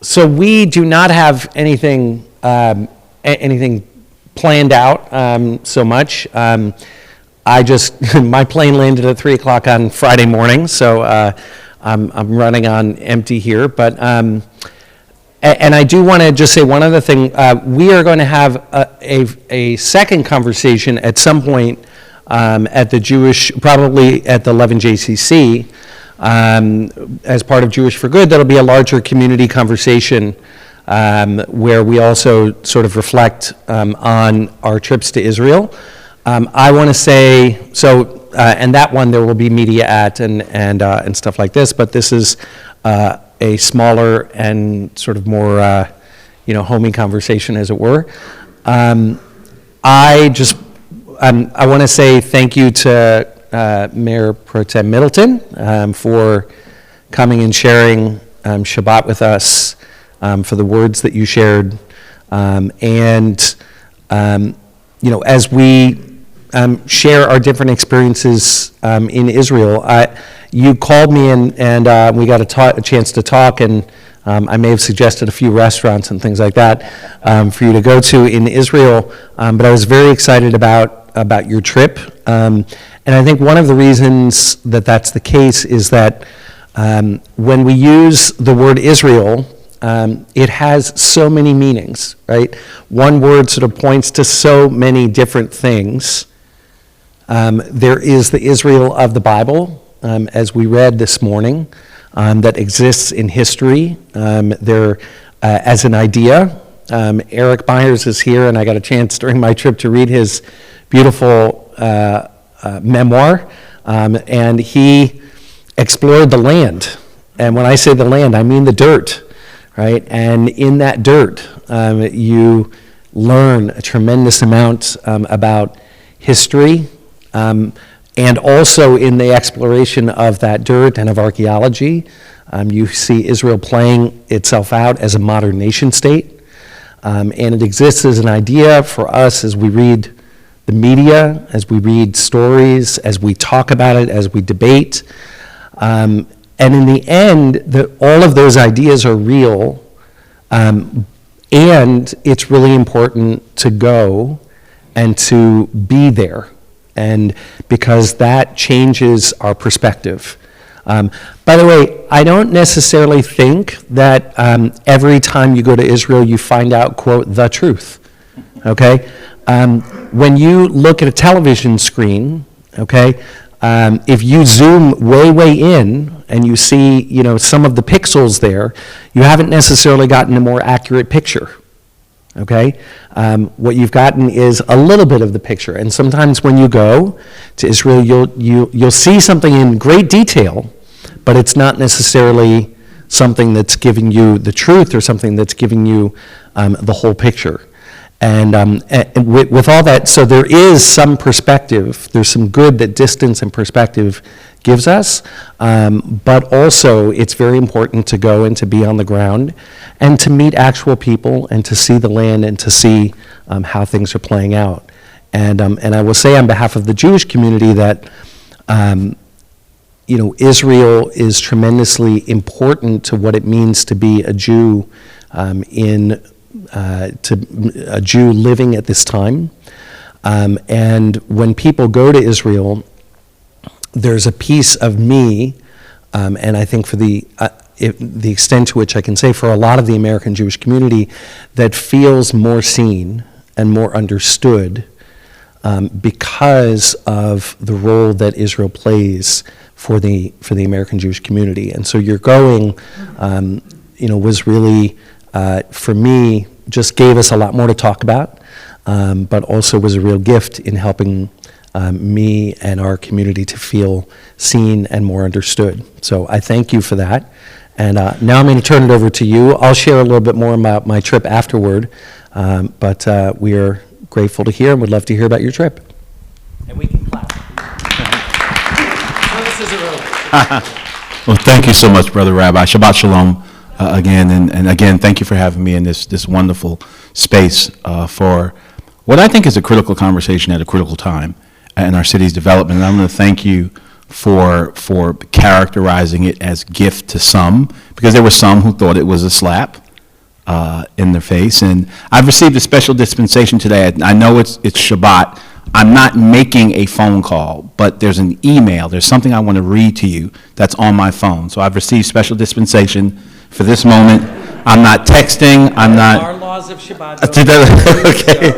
So we do not have anything planned out so much. I just my plane landed at 3:00 on Friday morning, so I'm running on empty here. But and I do want to just say one other thing. We are going to have a second conversation at some point at the probably at the 11 JCC. As part of Jewish for Good, that'll be a larger community conversation where we also sort of reflect on our trips to Israel. I want to say, so, and that one there will be media at and stuff like this, but this is a smaller and sort of more, homey conversation, as it were. I want to say thank you to Mayor Pro Tem Middleton for coming and sharing Shabbat with us, for the words that you shared, as we share our different experiences in Israel. You called me and we got a chance to talk, and I may have suggested a few restaurants and things like that for you to go to in Israel, but I was very excited about your trip. And I think one of the reasons that that's the case is that when we use the word Israel, it has so many meanings, right? One word sort of points to so many different things. There is the Israel of the Bible, as we read this morning, that exists in history. There, as an idea, Eric Myers is here, and I got a chance during my trip to read his beautiful memoir, and he explored the land. And when I say the land, I mean the dirt, right? And in that dirt, you learn a tremendous amount about history, and also in the exploration of that dirt and of archaeology, you see Israel playing itself out as a modern nation state, and it exists as an idea for us as we read the media, as we read stories, as we talk about it, as we debate. And in the end, all of those ideas are real, and it's really important to go and to be there, and because that changes our perspective. By the way, I don't necessarily think that every time you go to Israel you find out, quote, the truth, okay? When you look at a television screen, okay, if you zoom way in and you see, some of the pixels there, you haven't necessarily gotten a more accurate picture, okay? What you've gotten is a little bit of the picture, and sometimes when you go to Israel, you'll see something in great detail, but it's not necessarily something that's giving you the truth or something that's giving you the whole picture. And with all that, so there is some perspective, there's some good that distance and perspective gives us, but also it's very important to go and to be on the ground and to meet actual people and to see the land and to see how things are playing out. And I will say on behalf of the Jewish community that Israel is tremendously important to what it means to be a Jew to a Jew living at this time. And when people go to Israel, there's a piece of me, and I think for the extent to which I can say for a lot of the American Jewish community, that feels more seen and more understood because of the role that Israel plays for the American Jewish community. And so your going, was really, for me, just gave us a lot more to talk about, but also was a real gift in helping me and our community to feel seen and more understood. So I thank you for that. And now I'm going to turn it over to you. I'll share a little bit more about my trip afterward, but we are grateful to hear and would love to hear about your trip. And we can clap. Well, thank you so much, Brother Rabbi. Shabbat Shalom again, and again, thank you for having me in this wonderful space for what I think is a critical conversation at a critical time in our city's development. And I'm going to thank you for characterizing it as gift to some, because there were some who thought it was a slap, in their face. And I've received a special dispensation today. I know it's Shabbat. I'm not making a phone call, but there's an email. There's something I want to read to you that's on my phone. So I've received special dispensation for this moment. I'm not texting. I'm not. Our laws of Shabbat. Okay.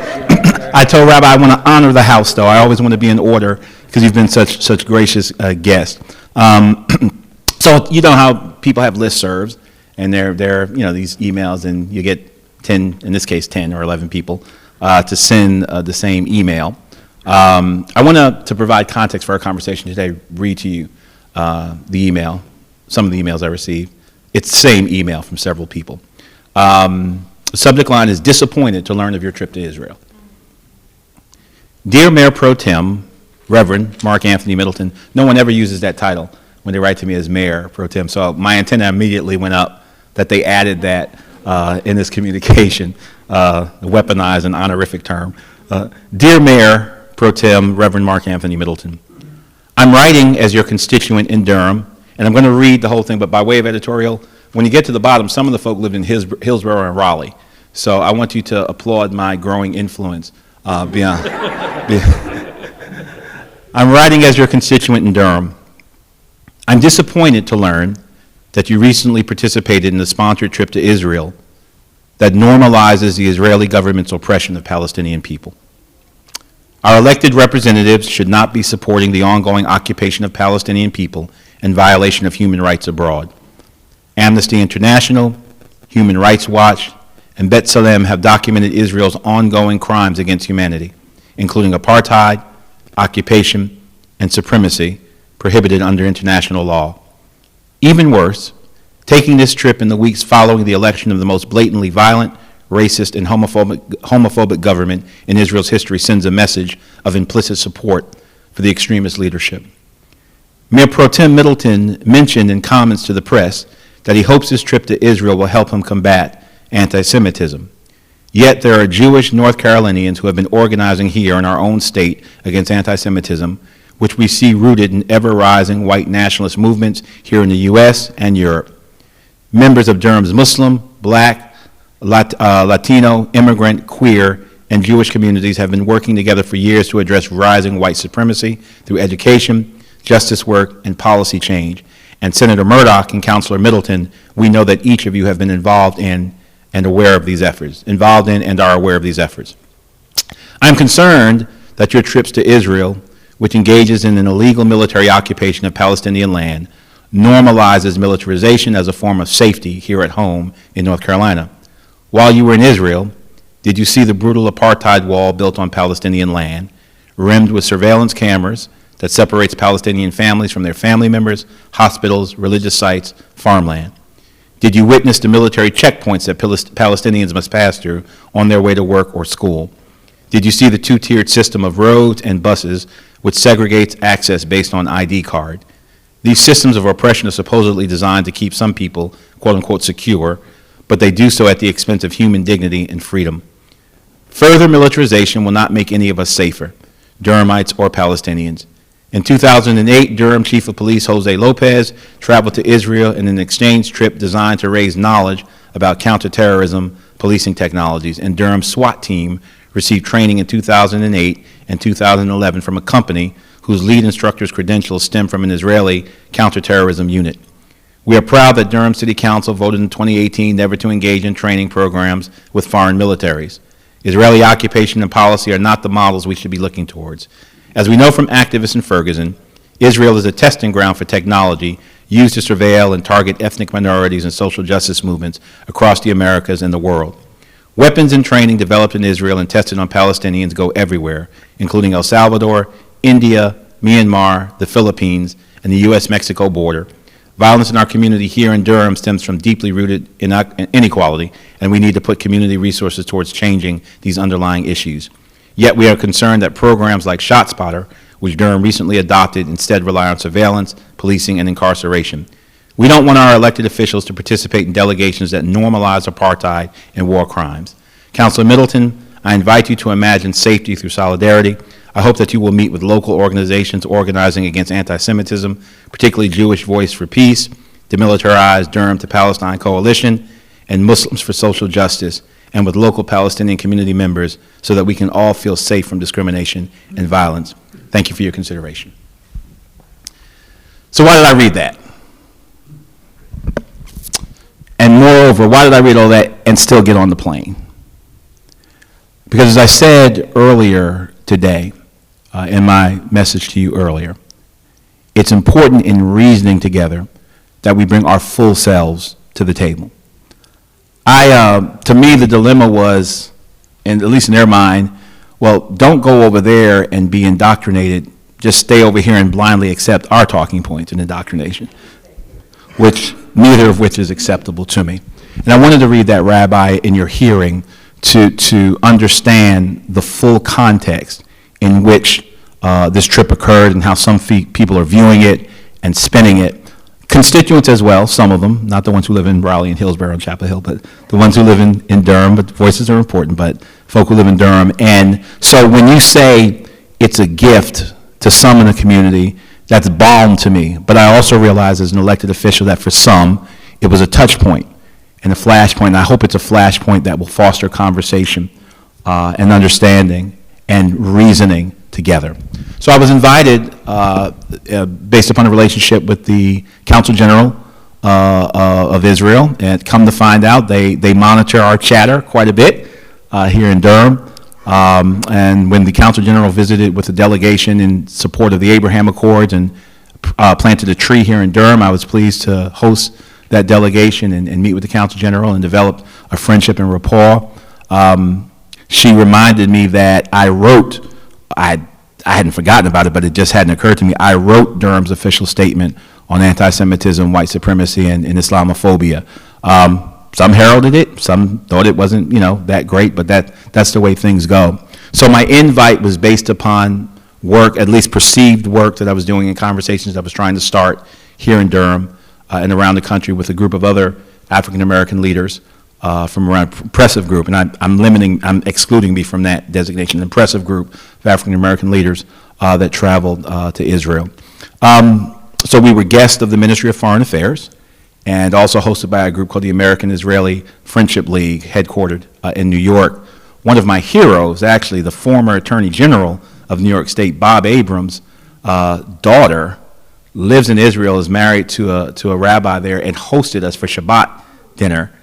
I told Rabbi I want to honor the house, though. I always want to be in order because you've been such gracious guests. So you know how people have listservs, and they're these emails, and you get 10, in this case 10 or 11 people to send the same email. I want to provide context for our conversation today, read to you the email, some of the emails I received. It's the same email from several people. The subject line is disappointed to learn of your trip to Israel. Dear Mayor Pro Tem, Reverend Mark Anthony Middleton, no one ever uses that title when they write to me as Mayor Pro Tem, so my antenna immediately went up that they added that in this communication, weaponized an honorific term. Dear Mayor Pro Tem, Reverend Mark Anthony Middleton, I'm writing as your constituent in Durham, and I'm going to read the whole thing, but by way of editorial, when you get to the bottom, some of the folk lived in Hillsborough and Raleigh, so I want you to applaud my growing influence beyond. I'm writing as your constituent in Durham. I'm disappointed to learn that you recently participated in a sponsored trip to Israel that normalizes the Israeli government's oppression of Palestinian people. Our elected representatives should not be supporting the ongoing occupation of Palestinian people and violation of human rights abroad. Amnesty International, Human Rights Watch, and B'Tselem have documented Israel's ongoing crimes against humanity, including apartheid, occupation, and supremacy prohibited under international law. Even worse, taking this trip in the weeks following the election of the most blatantly violent, racist, and homophobic government in Israel's history sends a message of implicit support for the extremist leadership. Mayor Pro Tem Middleton mentioned in comments to the press that he hopes this trip to Israel will help him combat anti-Semitism. Yet there are Jewish North Carolinians who have been organizing here in our own state against anti-Semitism, which we see rooted in ever-rising white nationalist movements here in the U.S. and Europe. Members of Durham's Muslim, Black, Latino, immigrant, queer, and Jewish communities have been working together for years to address rising white supremacy through education, justice work, and policy change. And Senator Murdoch and Councilor Middleton, we know that each of you have been involved in and aware of these efforts, involved in and are aware of these efforts. I'm concerned that your trips to Israel, which engages in an illegal military occupation of Palestinian land, normalizes militarization as a form of safety here at home in North Carolina. While you were in Israel, did you see the brutal apartheid wall built on Palestinian land, rimmed with surveillance cameras that separates Palestinian families from their family members, hospitals, religious sites, farmland? Did you witness the military checkpoints that Palestinians must pass through on their way to work or school? Did you see the two-tiered system of roads and buses which segregates access based on ID card? These systems of oppression are supposedly designed to keep some people, quote-unquote, secure, but they do so at the expense of human dignity and freedom. Further militarization will not make any of us safer, Durhamites or Palestinians. In 2008, Durham Chief of Police Jose Lopez traveled to Israel in an exchange trip designed to raise knowledge about counterterrorism policing technologies, and Durham's SWAT team received training in 2008 and 2011 from a company whose lead instructor's credentials stem from an Israeli counterterrorism unit. We are proud that Durham City Council voted in 2018 never to engage in training programs with foreign militaries. Israeli occupation and policy are not the models we should be looking towards. As we know from activists in Ferguson, Israel is a testing ground for technology used to surveil and target ethnic minorities and social justice movements across the Americas and the world. Weapons and training developed in Israel and tested on Palestinians go everywhere, including El Salvador, India, Myanmar, the Philippines, and the U.S.-Mexico border. Violence in our community here in Durham stems from deeply rooted inequality, and we need to put community resources towards changing these underlying issues. Yet we are concerned that programs like ShotSpotter, which Durham recently adopted, instead rely on surveillance, policing, and incarceration. We don't want our elected officials to participate in delegations that normalize apartheid and war crimes. Councilor Middleton, I invite you to imagine safety through solidarity. I hope that you will meet with local organizations organizing against anti-Semitism, particularly Jewish Voice for Peace, Demilitarized Durham to Palestine Coalition, and Muslims for Social Justice, and with local Palestinian community members so that we can all feel safe from discrimination and violence. Thank you for your consideration. So why did I read that? And moreover, why did I read all that and still get on the plane? Because as I said earlier today, in my message to you earlier, it's important in reasoning together that we bring our full selves to the table. To me, the dilemma was, and at least in their mind, well, don't go over there and be indoctrinated. Just stay over here and blindly accept our talking points in indoctrination, neither of which is acceptable to me. And I wanted to read that, Rabbi, in your hearing to understand the full context in which this trip occurred and how some people are viewing it and spinning it. Constituents as well, some of them, not the ones who live in Raleigh and Hillsborough and Chapel Hill, but the ones who live in Durham, but voices are important, but folk who live in Durham. And so when you say it's a gift to some in the community, that's balm to me. But I also realize as an elected official that for some, it was a touch point and a flashpoint. And I hope it's a flashpoint that will foster conversation and understanding and reasoning together. So I was invited, based upon a relationship with the Council General of Israel, and come to find out, they monitor our chatter quite a bit here in Durham. And when the Council General visited with a delegation in support of the Abraham Accords and planted a tree here in Durham, I was pleased to host that delegation and meet with the Council General and develop a friendship and rapport. She reminded me that I hadn't forgotten about it, but it just hadn't occurred to me. I wrote Durham's official statement on anti-Semitism, white supremacy, and Islamophobia. Some heralded it, some thought it wasn't, that great, but that's the way things go. So my invite was based upon work, at least perceived work that I was doing in conversations that I was trying to start here in Durham and around the country with a group of other African-American leaders from around impressive group, and I'm excluding me from that designation, an impressive group of African-American leaders that traveled to Israel. So we were guests of the Ministry of Foreign Affairs and also hosted by a group called the American-Israeli Friendship League, headquartered in New York. One of my heroes, actually, the former Attorney General of New York State, Bob Abrams' daughter, lives in Israel, is married to a rabbi there, and hosted us for Shabbat dinner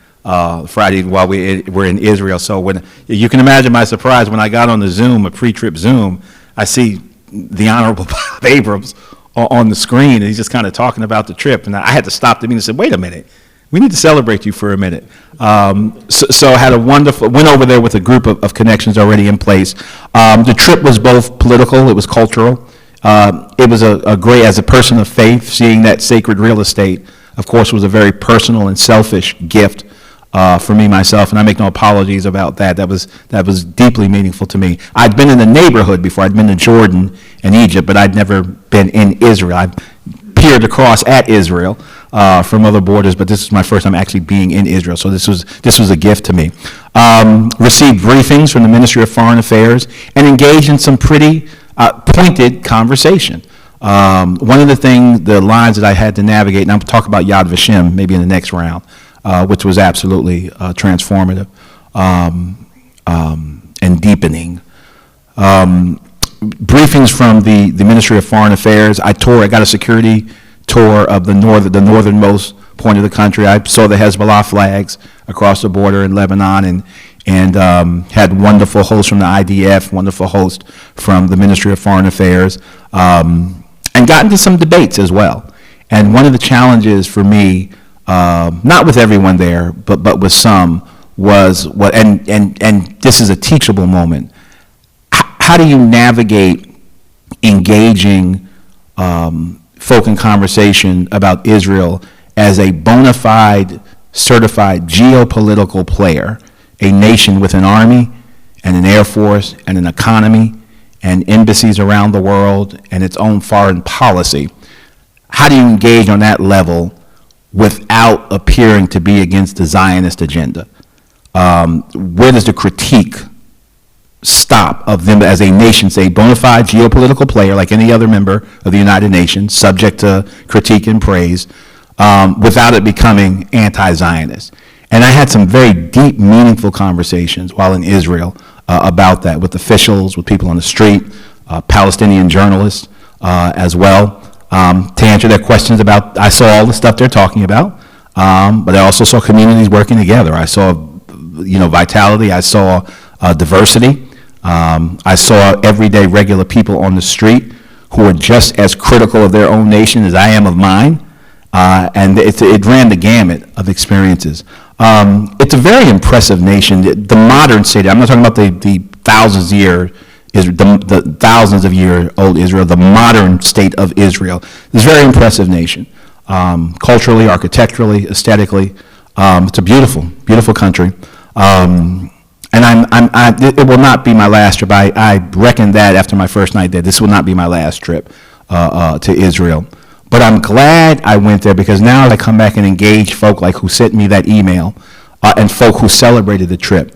Friday while we were in Israel. So when you can imagine my surprise when I got on the Zoom, a pre-trip Zoom, I see the Honorable Bob Abrams on the screen, and he's just kind of talking about the trip. And I had to stop the meeting and said, wait a minute, we need to celebrate you for a minute. So I had went over there with a group of connections already in place. The trip was both political, it was cultural. It was a great, as a person of faith, seeing that sacred real estate, of course, was a very personal and selfish gift for me, myself, and I make no apologies about that. That was deeply meaningful to me. I'd been in the neighborhood before. I'd been to Jordan and Egypt, but I'd never been in Israel. I peered across at Israel from other borders, but this was my first time actually being in Israel, so this was a gift to me. Received briefings from the Ministry of Foreign Affairs and engaged in some pretty pointed conversation. One of the lines that I had to navigate, and I'll talk about Yad Vashem maybe in the next round, which was absolutely transformative and deepening. Briefings from the Ministry of Foreign Affairs. I got a security tour of the northernmost point of the country. I saw the Hezbollah flags across the border in Lebanon, and had wonderful hosts from the IDF, wonderful hosts from the Ministry of Foreign Affairs, and got into some debates as well. And one of the challenges for me, not with everyone there, but with some, was and this is a teachable moment. How do you navigate engaging folk in conversation about Israel as a bona fide, certified geopolitical player, a nation with an army and an air force and an economy and embassies around the world and its own foreign policy? How do you engage on that level without appearing to be against the Zionist agenda? Where does the critique stop of them as a nation, say, bona fide geopolitical player like any other member of the United Nations, subject to critique and praise, without it becoming anti-Zionist? And I had some very deep, meaningful conversations while in Israel about that with officials, with people on the street, Palestinian journalists as well, to answer their questions about, I saw all the stuff they're talking about, but I also saw communities working together. I saw, vitality. I saw diversity. I saw everyday regular people on the street who are just as critical of their own nation as I am of mine. And it ran the gamut of experiences. It's a very impressive nation. The modern state, I'm not talking about the thousands of year old Israel, the modern state of Israel is a very impressive nation. Culturally, architecturally, aesthetically. It's a beautiful, beautiful country. And it will not be my last trip. I reckoned that after my first night there, this will not be my last trip to Israel. But I'm glad I went there because now I come back and engage folk like who sent me that email and folk who celebrated the trip.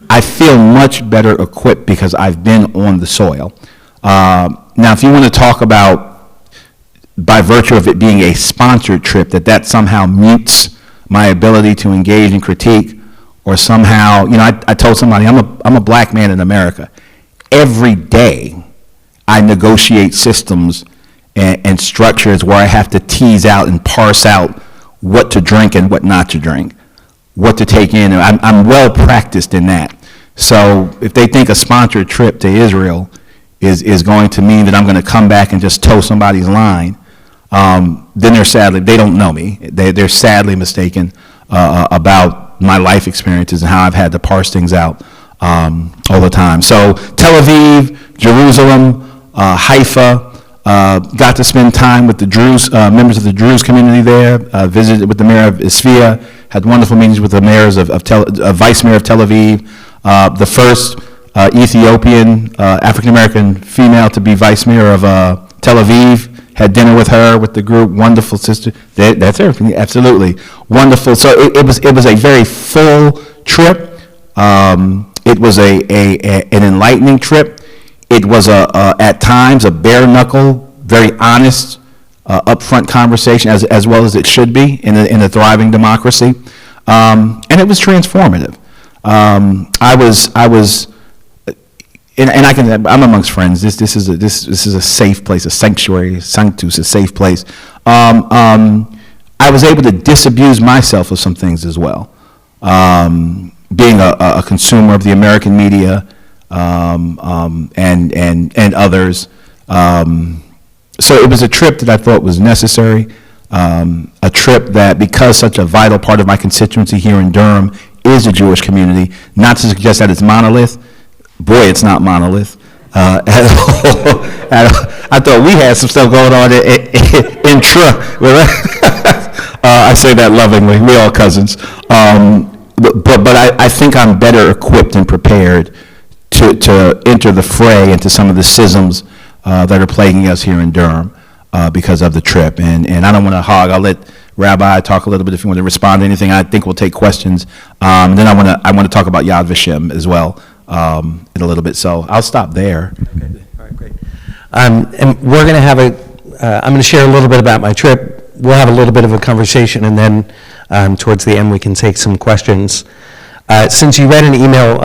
I feel much better equipped because I've been on the soil. Now, if you want to talk about, by virtue of it being a sponsored trip, that somehow mutes my ability to engage and critique, or somehow, I told somebody, I'm a black man in America. Every day I negotiate systems and structures where I have to tease out and parse out what to drink and what not to drink, what to take in. I'm well practiced in that. So if they think a sponsored trip to Israel is going to mean that I'm going to come back and just toe somebody's line, then they don't know me. They're sadly mistaken about my life experiences and how I've had to parse things out all the time. So Tel Aviv, Jerusalem, Haifa, got to spend time with the Druze, members of the Druze community there, visited with the mayor of Isfahan, had wonderful meetings with the mayors vice mayor of Tel Aviv, the first Ethiopian African-American female to be vice mayor of Tel Aviv, had dinner with her, with the group, wonderful sister. That's everything, absolutely. Wonderful. So it was a very full trip. It was an enlightening trip. It was at times a bare knuckle, very honest, upfront conversation, as well as it should be in a thriving democracy, and it was transformative. I was, I'm amongst friends. This is a safe place, a sanctuary, sanctus, a safe place. I was able to disabuse myself of some things as well, being a consumer of the American media. And others. So it was a trip that I thought was necessary, a trip that, because such a vital part of my constituency here in Durham is the Jewish community, not to suggest that it's monolith. Boy, it's not monolith at all. I thought we had some stuff going on in I say that lovingly. We're all cousins. But I think I'm better equipped and prepared to enter the fray into some of the schisms that are plaguing us here in Durham because of the trip. And I don't want to hog. I'll let Rabbi talk a little bit if you want to respond to anything. I think we'll take questions. Then I want to talk about Yad Vashem as well in a little bit. So I'll stop there. Okay. All right, great. And we're going to have I'm going to share a little bit about my trip. We'll have a little bit of a conversation, and then towards the end we can take some questions. Since you read an email,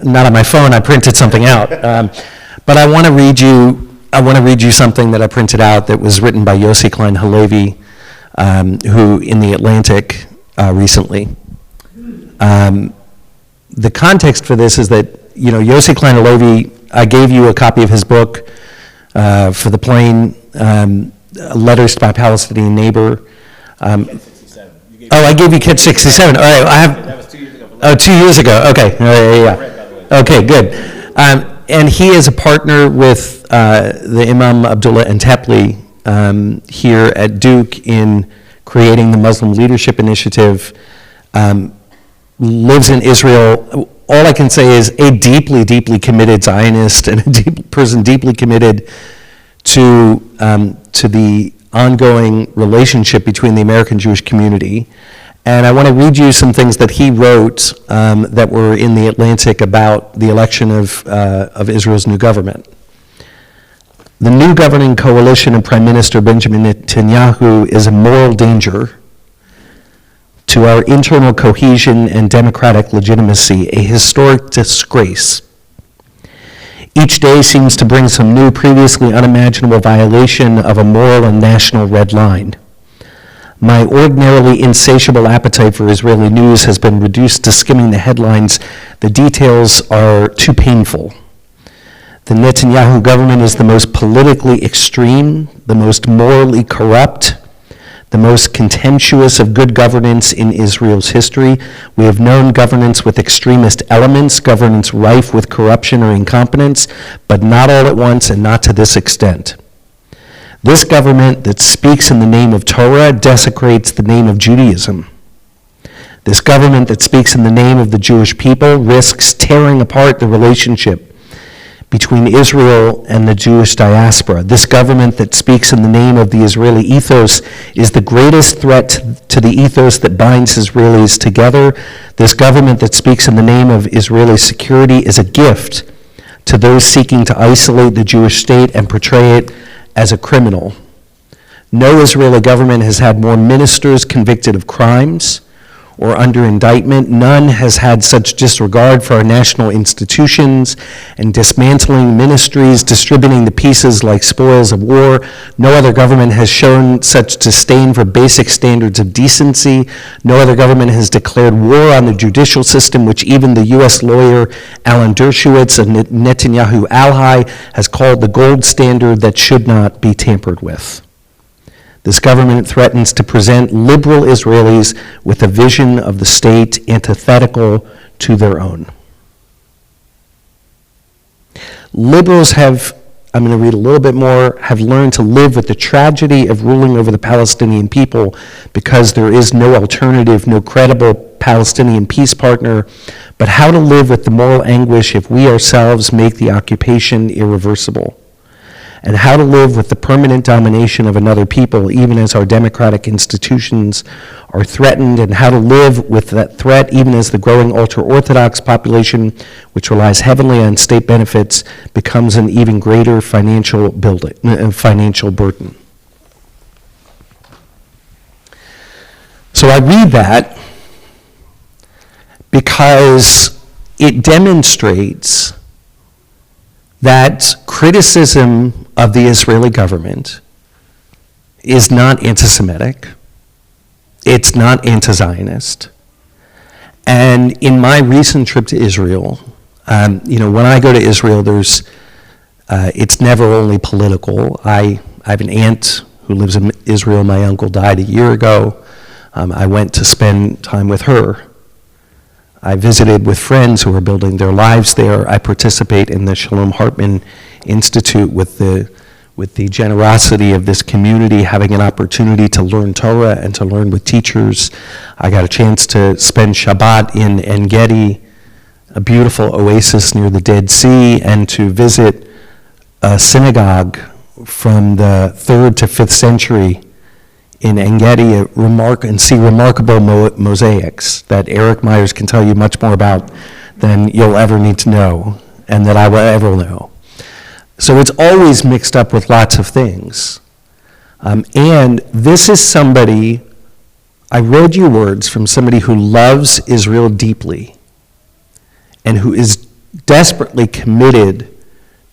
not on my phone, I printed something out. But I want to read you something that I printed out that was written by Yossi Klein Halevi, who in the Atlantic recently. The context for this is that, Yossi Klein Halevi, I gave you a copy of his book for the plane, Letters to My Palestinian Neighbor. I gave you Catch 67. All right, that was 2 years ago. 2 years ago. Okay. Yeah. Okay, good. And he is a partner with the Imam Abdullah Antepli here at Duke in creating the Muslim Leadership Initiative, lives in Israel. All I can say is a deeply, deeply committed Zionist and a person deeply committed to the ongoing relationship between the American Jewish community. And I want to read you some things that he wrote that were in the Atlantic about the election of Israel's new government. The new governing coalition of Prime Minister Benjamin Netanyahu is a moral danger. to our internal cohesion and democratic legitimacy, a historic disgrace. Each day seems to bring some new, previously unimaginable violation of a moral and national red line. My ordinarily insatiable appetite for Israeli news has been reduced to skimming the headlines. The details are too painful. The Netanyahu government is the most politically extreme, the most morally corrupt, the most contemptuous of good governance in Israel's history. We have known governance with extremist elements, governance rife with corruption or incompetence, but not all at once and not to this extent. This government that speaks in the name of Torah desecrates the name of Judaism. This government that speaks in the name of the Jewish people risks tearing apart the relationship between Israel and the Jewish diaspora. This government that speaks in the name of the Israeli ethos is the greatest threat to the ethos that binds Israelis together. This government that speaks in the name of Israeli security is a gift to those seeking to isolate the Jewish state and portray it as a criminal. No Israeli government has had more ministers convicted of crimes or under indictment. None has had such disregard for our national institutions and dismantling ministries, distributing the pieces like spoils of war. No other government has shown such disdain for basic standards of decency. No other government has declared war on the judicial system, which even the U.S. lawyer Alan Dershowitz, a Netanyahu ally, has called the gold standard that should not be tampered with. This government threatens to present liberal Israelis with a vision of the state antithetical to their own. Liberals have, I'm going to read a little bit more, have learned to live with the tragedy of ruling over the Palestinian people because there is no alternative, no credible Palestinian peace partner, but how to live with the moral anguish if we ourselves make the occupation irreversible, and how to live with the permanent domination of another people even as our democratic institutions are threatened, and how to live with that threat even as the growing ultra-Orthodox population, which relies heavily on state benefits, becomes an even greater financial burden. So I read that because it demonstrates that criticism of the Israeli government is not anti-Semitic, it's not anti-Zionist. And in my recent trip to Israel, when I go to Israel, it's never only political. I have an aunt who lives in Israel. My uncle died a year ago. I went to spend time with her. I visited with friends who are building their lives there. I participate in the Shalom Hartman Institute with the generosity of this community, having an opportunity to learn Torah and to learn with teachers. I got a chance to spend Shabbat in En Gedi, a beautiful oasis near the Dead Sea, and to visit a synagogue from the 3rd to 5th century in En Gedi, and see remarkable mosaics that Eric Myers can tell you much more about than you'll ever need to know and that I will ever know. So it's always mixed up with lots of things. And this is somebody, I read you words from somebody who loves Israel deeply and who is desperately committed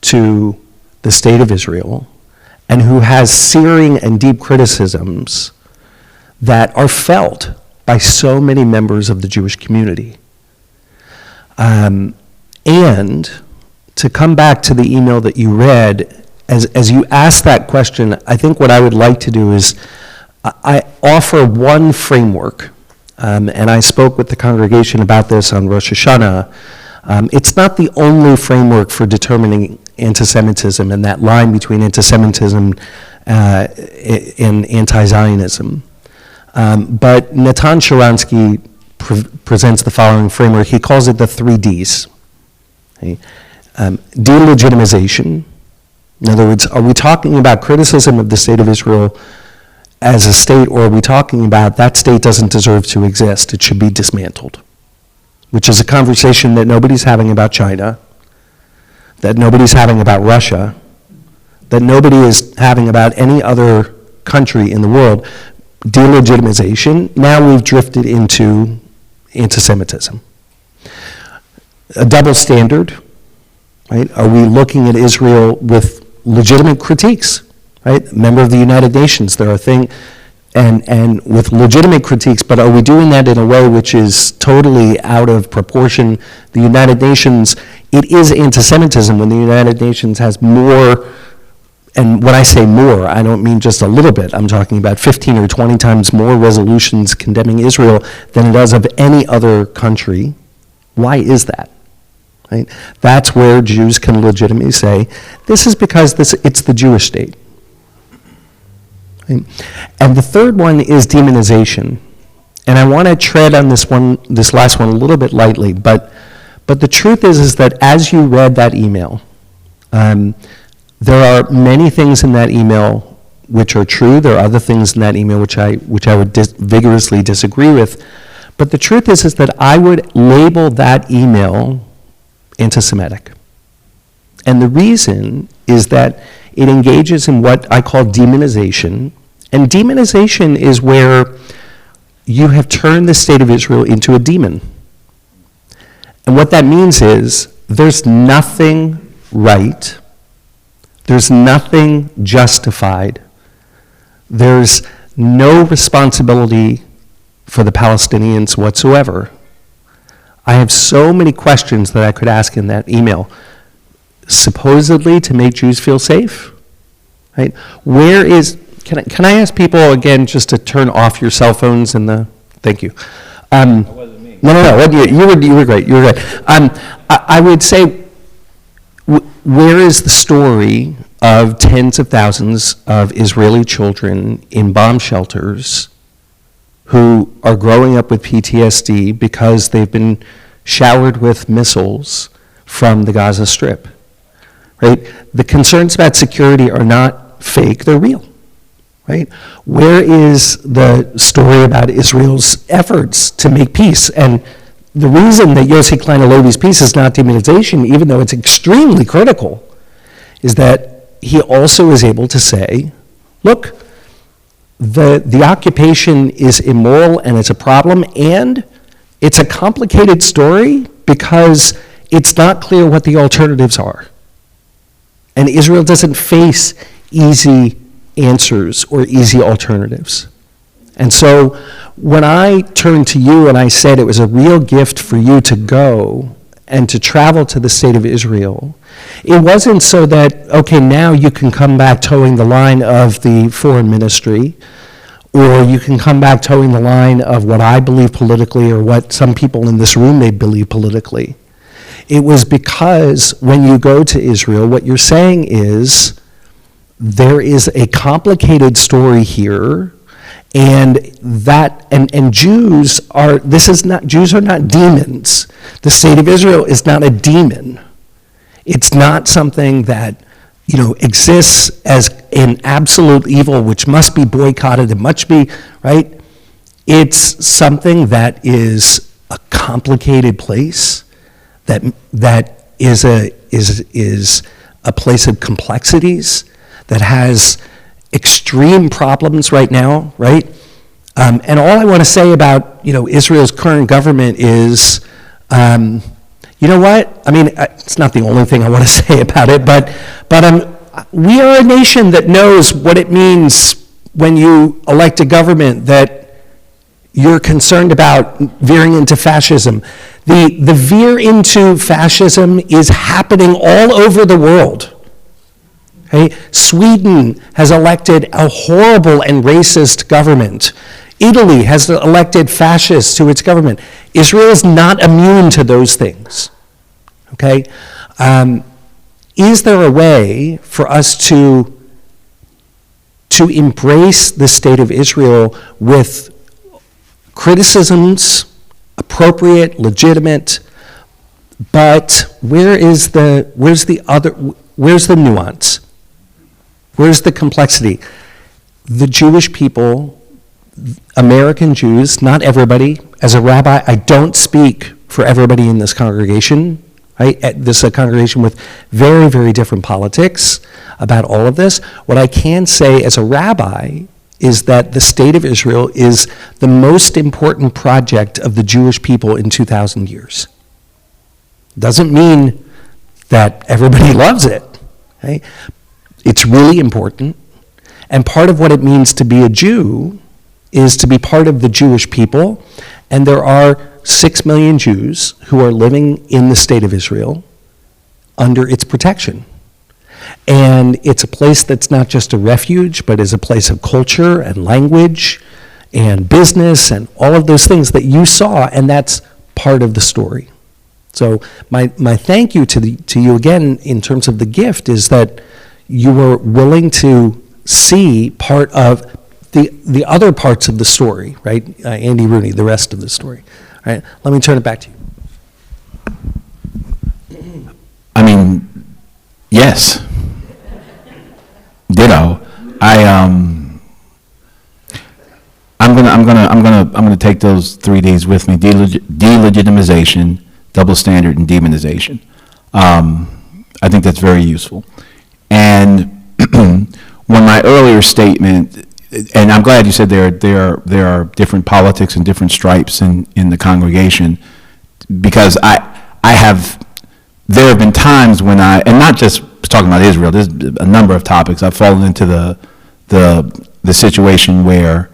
to the state of Israel, and who has searing and deep criticisms that are felt by so many members of the Jewish community. And to come back to the email that you read, as you asked that question, I think what I would like to do is I offer one framework, and I spoke with the congregation about this on Rosh Hashanah. It's not the only framework for determining anti-Semitism and that line between anti-Semitism and anti-Zionism. But Natan Sharansky presents the following framework. He calls it the 3 Ds. Okay? Delegitimization. In other words, are we talking about criticism of the state of Israel as a state, or are we talking about that state doesn't deserve to exist, it should be dismantled? Which is a conversation that nobody's having about China, that nobody's having about Russia, that nobody is having about any other country in the world. delegitimization, now we've drifted into anti-Semitism. A double standard, right? Are we looking at Israel with legitimate critiques, right? Member of the United Nations, there are things, and with legitimate critiques, but are we doing that in a way which is totally out of proportion? The United Nations, it is anti-Semitism when the United Nations has more, and when I say more, I don't mean just a little bit. I'm talking about 15 or 20 times more resolutions condemning Israel than it does of any other country. Why is that? Right? That's where Jews can legitimately say, this is because it's the Jewish state. Right? And the third one is demonization. And I want to tread on this last one a little bit lightly, but the truth is that as you read that email, there are many things in that email which are true. There are other things in that email which I would vigorously disagree with. But the truth is that I would label that email anti-Semitic. And the reason is that it engages in what I call demonization. And demonization is where you have turned the state of Israel into a demon. And what that means is there's nothing right, there's nothing justified, there's no responsibility for the Palestinians whatsoever. I have so many questions that I could ask in that email, supposedly to make Jews feel safe, right? Can I ask people again just to turn off your cell phones thank you. That wasn't me. No, you were great, I would say, where is the story of tens of thousands of Israeli children in bomb shelters who are growing up with PTSD because they've been showered with missiles from the Gaza Strip, right? The concerns about security are not fake, they're real, right? Where is the story about Israel's efforts to make peace? And the reason that Yossi Klein Alovi's piece is not demonization, even though it's extremely critical, is that he also is able to say, look, the occupation is immoral and it's a problem, and it's a complicated story because it's not clear what the alternatives are. And Israel doesn't face easy answers or easy alternatives. And so when I turned to you and I said it was a real gift for you to go and to travel to the state of Israel, it wasn't so that, okay, now you can come back towing the line of the foreign ministry, or you can come back towing the line of what I believe politically or what some people in this room may believe politically. It was because when you go to Israel, what you're saying is there is a complicated story here, and Jews are not demons. The state of Israel is not a demon. It's not something that exists as an absolute evil which must be boycotted and must be, right? It's something that is a complicated place, that is a place of complexities, that has extreme problems right now, right? And all I want to say about Israel's current government is, you know what? I mean, it's not the only thing I want to say about it, but we are a nation that knows what it means when you elect a government that you're concerned about veering into fascism. The veer into fascism is happening all over the world. Okay? Sweden has elected a horrible and racist government. Italy has elected fascists to its government. Israel is not immune to those things. Okay? Is there a way for us to embrace the state of Israel with criticisms, appropriate, legitimate, but where's the nuance? Where's the complexity? The Jewish people, American Jews, not everybody, as a rabbi, I don't speak for everybody in this congregation. Right? This is a congregation with very, very different politics about all of this. What I can say as a rabbi is that the state of Israel is the most important project of the Jewish people in 2,000 years. Doesn't mean that everybody loves it. Okay? It's really important. And part of what it means to be a Jew is to be part of the Jewish people. And there are 6 million Jews who are living in the state of Israel under its protection. And it's a place that's not just a refuge, but is a place of culture and language and business and all of those things that you saw, and that's part of the story. So my thank you to you again in terms of the gift is that you were willing to see part of the other parts of the story, right? Andy Rooney, the rest of the story. All right, let me turn it back to you. I mean, yes. Ditto. I'm gonna take those 3 Ds with me: delegitimization, double standard, and demonization. I think that's very useful. And when my earlier statement, and I'm glad you said there are different politics and different stripes in the congregation, because there have been times when and not just talking about Israel, there's a number of topics, I've fallen into the situation where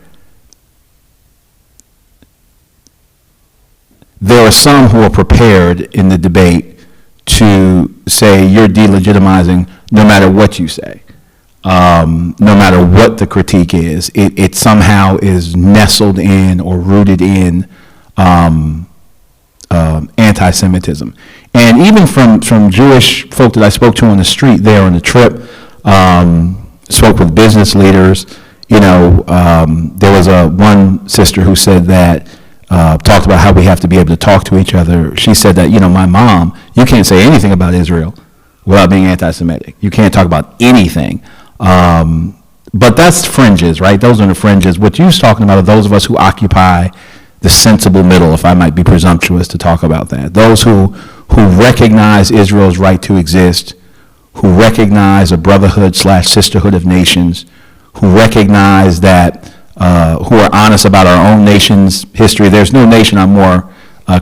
there are some who are prepared in the debate to say you're delegitimizing no matter what you say, no matter what the critique is. It somehow is nestled in or rooted in anti-Semitism. And even from Jewish folk that I spoke to on the street there on the trip, spoke with business leaders, there was one sister who said that, talked about how we have to be able to talk to each other. She said that, my mom, you can't say anything about Israel without being anti-Semitic. You can't talk about anything. But that's fringes, right? Those are the fringes. What you're talking about are those of us who occupy the sensible middle, if I might be presumptuous to talk about that. Those who recognize Israel's right to exist, who recognize a brotherhood/sisterhood of nations, who recognize that, who are honest about our own nation's history. There's no nation I'm more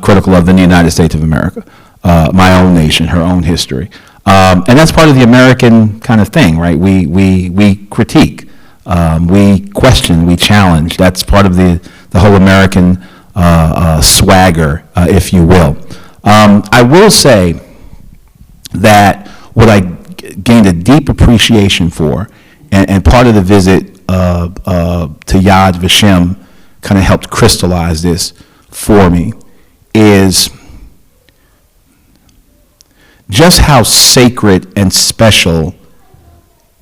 critical of than the United States of America, my own nation, her own history. And that's part of the American kind of thing, right? We critique, we question, we challenge. That's part of the whole American swagger, if you will. I will say that what I gained a deep appreciation for, and part of the visit to Yad Vashem kind of helped crystallize this for me, is just how sacred and special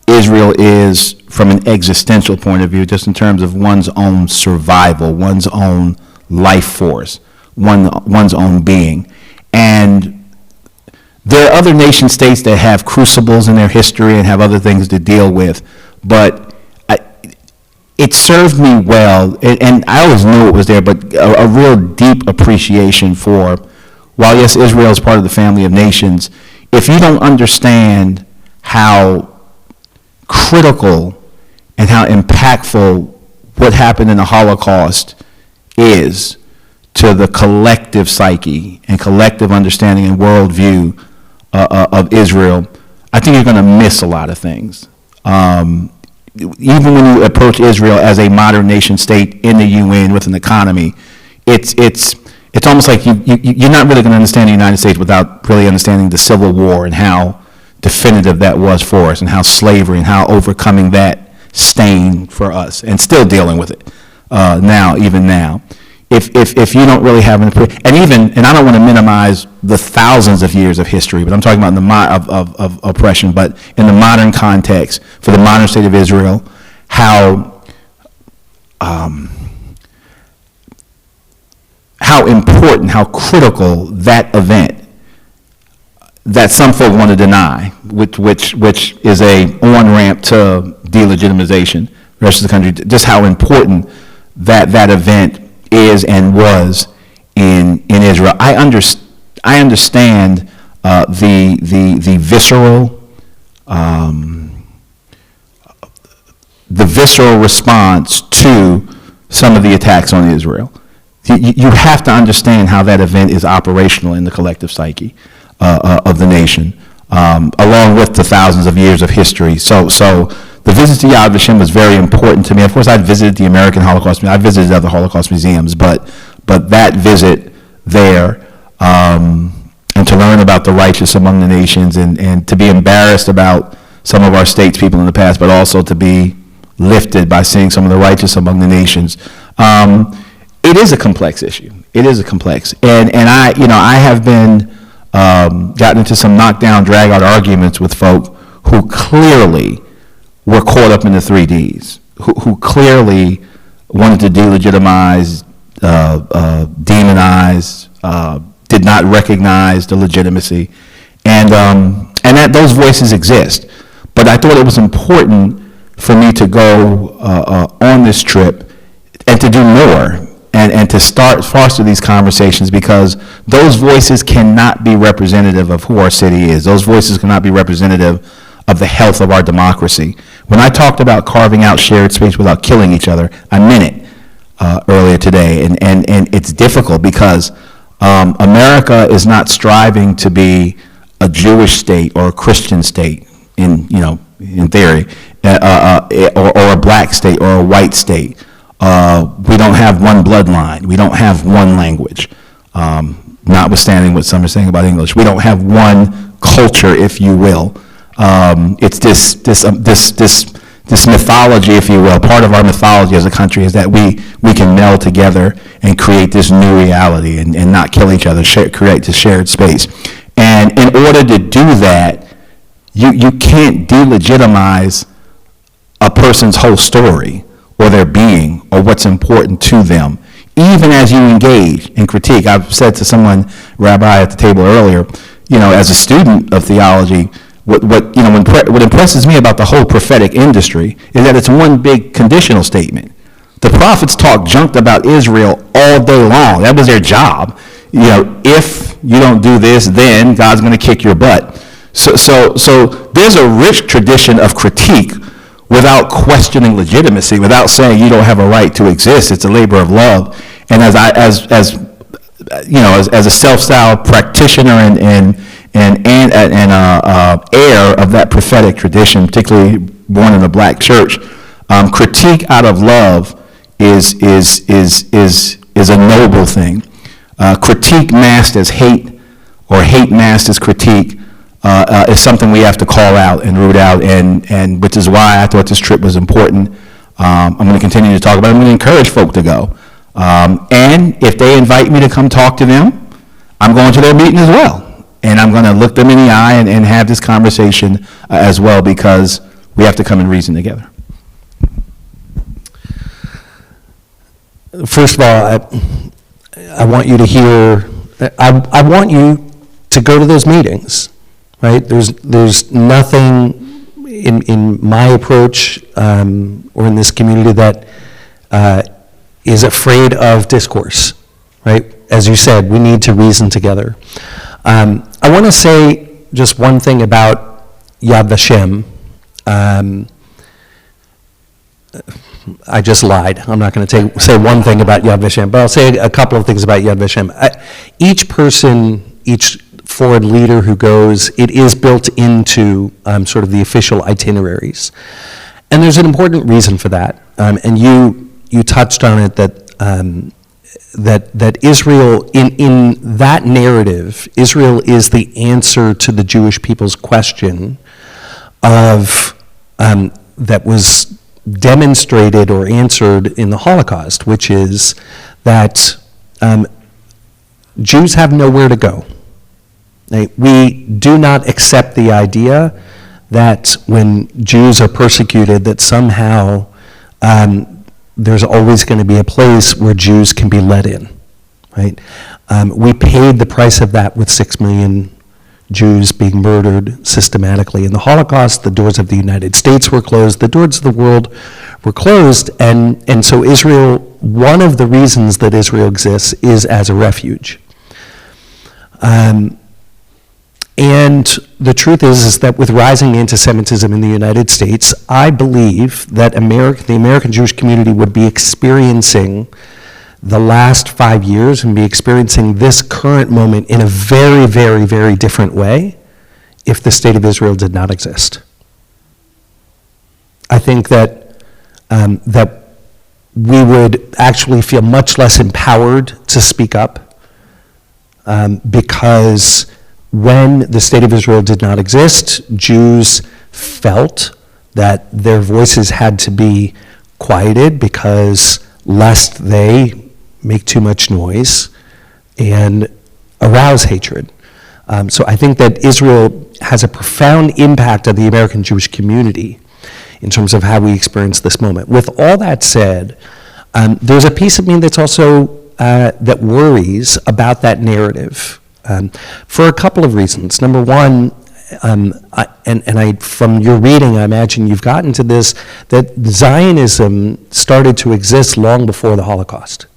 Israel is from an existential point of view, just in terms of one's own survival, one's own life force, one's own being. And there are other nation states that have crucibles in their history and have other things to deal with, but it served me well, and I always knew it was there, but a real deep appreciation for, while yes, Israel is part of the family of nations, if you don't understand how critical and how impactful what happened in the Holocaust is to the collective psyche and collective understanding and worldview of Israel, I think you're going to miss a lot of things. Even when you approach Israel as a modern nation state in the UN with an economy, it's almost like you're not really going to understand the United States without really understanding the Civil War and how definitive that was for us, and how slavery and how overcoming that stain for us, and still dealing with it even now. If you don't really have and I don't want to minimize the thousands of years of history, but I'm talking about of oppression, but in the modern context, for the modern state of Israel, how important, how critical that event that some folk want to deny, which is a on-ramp to delegitimization, the rest of the country, just how important that event is and was in Israel. I understand the visceral the visceral response to some of the attacks on Israel. You have to understand how that event is operational in the collective psyche of the nation, along with the thousands of years of history. So the visit to Yad Vashem was very important to me. Of course, I visited the American Holocaust Museum. I visited other Holocaust museums, but that visit there, and to learn about the righteous among the nations, and to be embarrassed about some of our statespeople in the past, but also to be lifted by seeing some of the righteous among the nations. It is a complex issue. It is a complex, and I have been gotten into some knockdown, drag out arguments with folk who clearly were caught up in the 3Ds, who clearly wanted to delegitimize, demonize, did not recognize the legitimacy, and that those voices exist. But I thought it was important for me to go on this trip and to do more and to foster these conversations, because those voices cannot be representative of who our city is. Those voices cannot be representative of the health of our democracy. When I talked about carving out shared space without killing each other, I meant it earlier today, and it's difficult because America is not striving to be a Jewish state or a Christian state in theory, or a black state or a white state. We don't have one bloodline. We don't have one language, notwithstanding what some are saying about English. We don't have one culture, if you will. It's this mythology, if you will. Part of our mythology as a country is that we can meld together and create this new reality and not kill each other, create this shared space. And in order to do that, you can't delegitimize a person's whole story or their being or what's important to them, even as you engage and critique. I've said to someone, Rabbi, at the table earlier, as a student of theology, what impresses me about the whole prophetic industry is that it's one big conditional statement. The prophets talked junk about Israel all day long. That was their job. If you don't do this, then God's going to kick your butt. So there's a rich tradition of critique without questioning legitimacy, without saying you don't have a right to exist. It's a labor of love. And as a self-styled practitioner and heir of that prophetic tradition, particularly born in the black church, critique out of love is a noble thing. Critique masked as hate, or hate masked as critique, is something we have to call out and root out, and which is why I thought this trip was important. I'm going to continue to talk about it. I'm going to encourage folk to go. And if they invite me to come talk to them, I'm going to their meeting as well. And I'm going to look them in the eye and have this conversation as well, because we have to come and reason together. First of all, I want you to hear, I want you to go to those meetings, right? There's nothing in my approach or in this community that is afraid of discourse, right? As you said, we need to reason together. I want to say just one thing about Yad Vashem. I just lied. I'm not going to say one thing about Yad Vashem, but I'll say a couple of things about Yad Vashem. Each person, each foreign leader who goes, it is built into sort of the official itineraries. And there's an important reason for that. And you touched on it, that Israel, in that narrative, Israel is the answer to the Jewish people's question of that was demonstrated or answered in the Holocaust, which is that Jews have nowhere to go. We do not accept the idea that when Jews are persecuted, that somehow there's always going to be a place where Jews can be let in, right? We paid the price of that with 6 million Jews being murdered systematically in the Holocaust. The doors of the United States were closed. The doors of the world were closed. And so Israel, one of the reasons that Israel exists is as a refuge. And the truth is that with rising anti-Semitism in the United States, I believe that the American Jewish community would be experiencing the last 5 years and be experiencing this current moment in a very, very, very different way if the State of Israel did not exist. I think that we would actually feel much less empowered to speak up because when the State of Israel did not exist, Jews felt that their voices had to be quieted because lest they make too much noise and arouse hatred. So I think that Israel has a profound impact on the American Jewish community in terms of how we experience this moment. With all that said, there's a piece of me that's also that worries about that narrative for a couple of reasons. Number one, from your reading, I imagine you've gotten to this, that Zionism started to exist long before the Holocaust.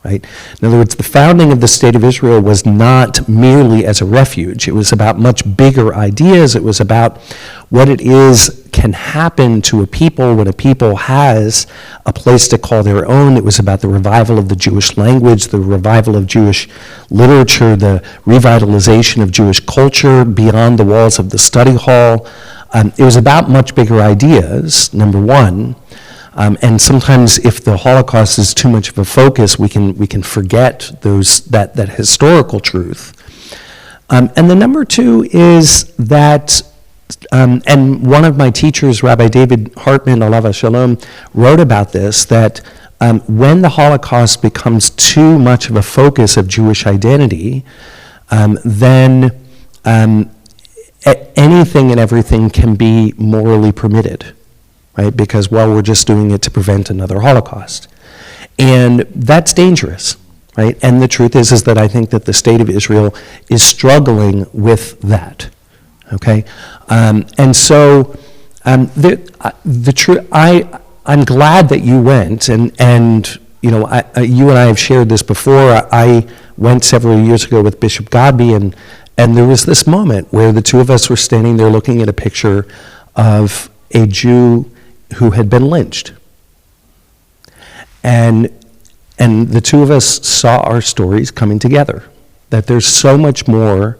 Right? In other words, the founding of the State of Israel was not merely as a refuge. It was about much bigger ideas. It was about what it is can happen to a people when a people has a place to call their own. It was about the revival of the Jewish language, the revival of Jewish literature, the revitalization of Jewish culture beyond the walls of the study hall. It was about much bigger ideas, number one. And sometimes if the Holocaust is too much of a focus, we can forget that historical truth. And the number two is that, and one of my teachers, Rabbi David Hartman, alav shalom, wrote about this, that when the Holocaust becomes too much of a focus of Jewish identity, then anything and everything can be morally permitted. Right? Because, well, we're just doing it to prevent another Holocaust. And that's dangerous, right? And the truth is that I think that the State of Israel is struggling with that, okay? And so I'm glad that you went, and you know, you and I have shared this before. I went several years ago with Bishop Godby, and there was this moment where the two of us were standing there looking at a picture of a Jew who had been lynched. And the two of us saw our stories coming together, that there's so much more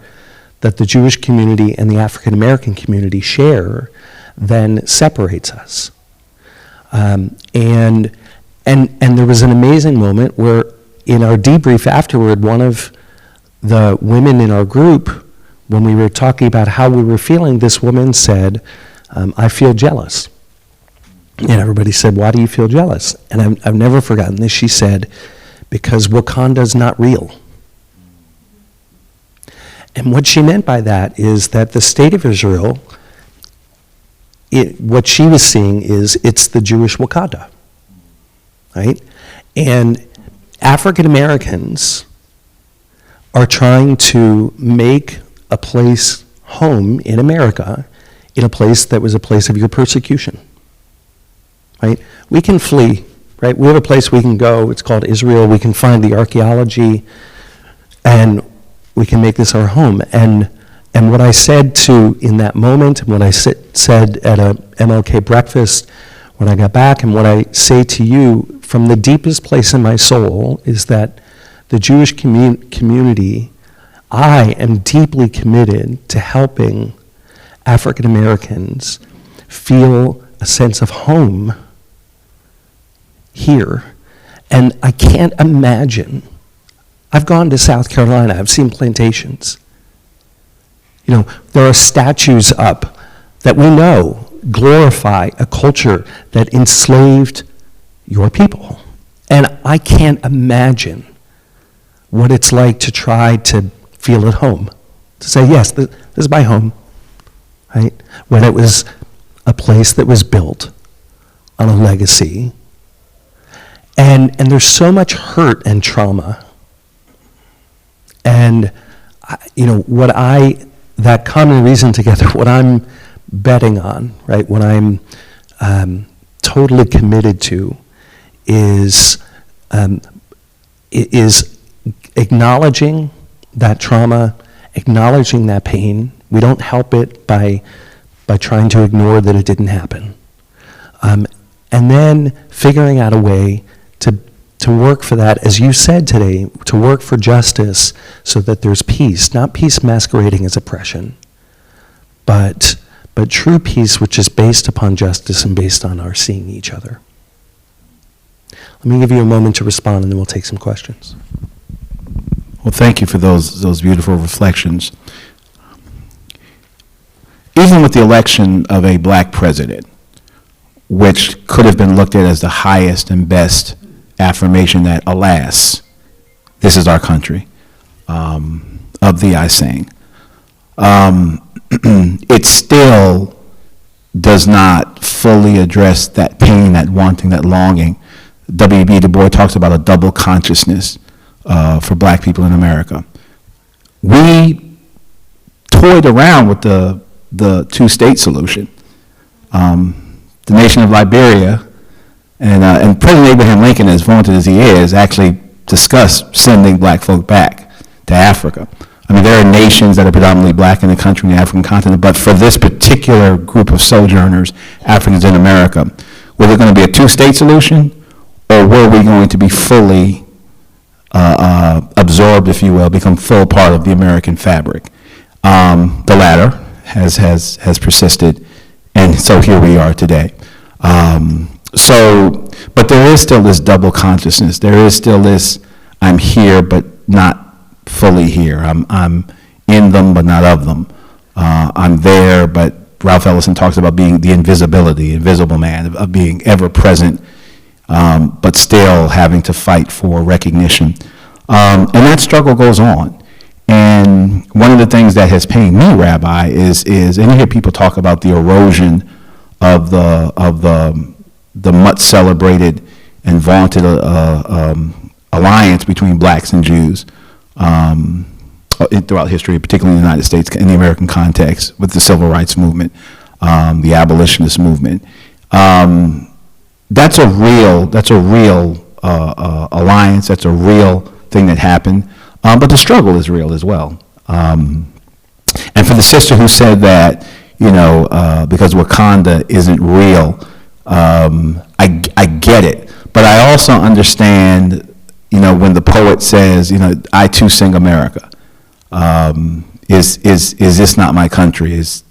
that the Jewish community and the African American community share than separates us. And there was an amazing moment where in our debrief afterward, one of the women in our group, when we were talking about how we were feeling, this woman said, I feel jealous. And everybody said, why do you feel jealous? And I've never forgotten this. She said, because Wakanda's not real. And what she meant by that is that the State of Israel, what she was seeing is it's the Jewish Wakanda, right? And African Americans are trying to make a place home in America in a place that was a place of your persecution. Right? We can flee, right? We have a place we can go. It's called Israel. We can find the archaeology, and we can make this our home. And what I said in that moment, and what I said at a MLK breakfast when I got back, and what I say to you from the deepest place in my soul is that the Jewish community, I am deeply committed to helping African Americans feel a sense of home here. And I can't imagine. I've gone to South Carolina. I've seen plantations. You know, there are statues up that we know glorify a culture that enslaved your people. And I can't imagine what it's like to try to feel at home, to say, yes, this is my home, right? When it was a place that was built on a legacy. And there's so much hurt and trauma. And, you know, that common reason together, what I'm betting on, right, what I'm totally committed to is acknowledging that trauma, acknowledging that pain, We don't help it by trying to ignore that it didn't happen. And then figuring out a way to work for that, as you said today, to work for justice so that there's peace, not peace masquerading as oppression, but true peace which is based upon justice and based on our seeing each other. Let me give you a moment to respond, and then we'll take some questions. Well, thank you for those beautiful reflections. Even with the election of a black president, which could have been looked at as the highest and best affirmation that, alas, this is our country, of thee I sing, it still does not fully address that pain, that wanting, that longing. W.E.B. Du Bois talks about a double consciousness for black people in America. We toyed around with the two-state solution. The nation of Liberia and President Abraham Lincoln, as vaunted as he is, actually discussed sending black folk back to Africa. I mean, there are nations that are predominantly black in the country, in the African continent, but for this particular group of sojourners, Africans in America, was it going to be a two-state solution, or were we going to be fully absorbed, if you will, become full part of the American fabric? The latter has persisted, and so here we are today. But there is still this double consciousness. There is still this, I'm here, but not fully here. I'm in them, but not of them. I'm there, but Ralph Ellison talks about being the invisible man, of being ever present, but still having to fight for recognition. And that struggle goes on. And one of the things that has pained me, Rabbi, is and you hear people talk about the erosion of the much celebrated and vaunted alliance between blacks and Jews throughout history, particularly in the United States, in the American context, with the civil rights movement, the abolitionist movement. That's a real alliance. That's a real thing that happened. But the struggle is real as well. And for the sister who said that, because Wakanda isn't real, I get it. But I also understand, when the poet says, I too sing America. Is this not my country? Was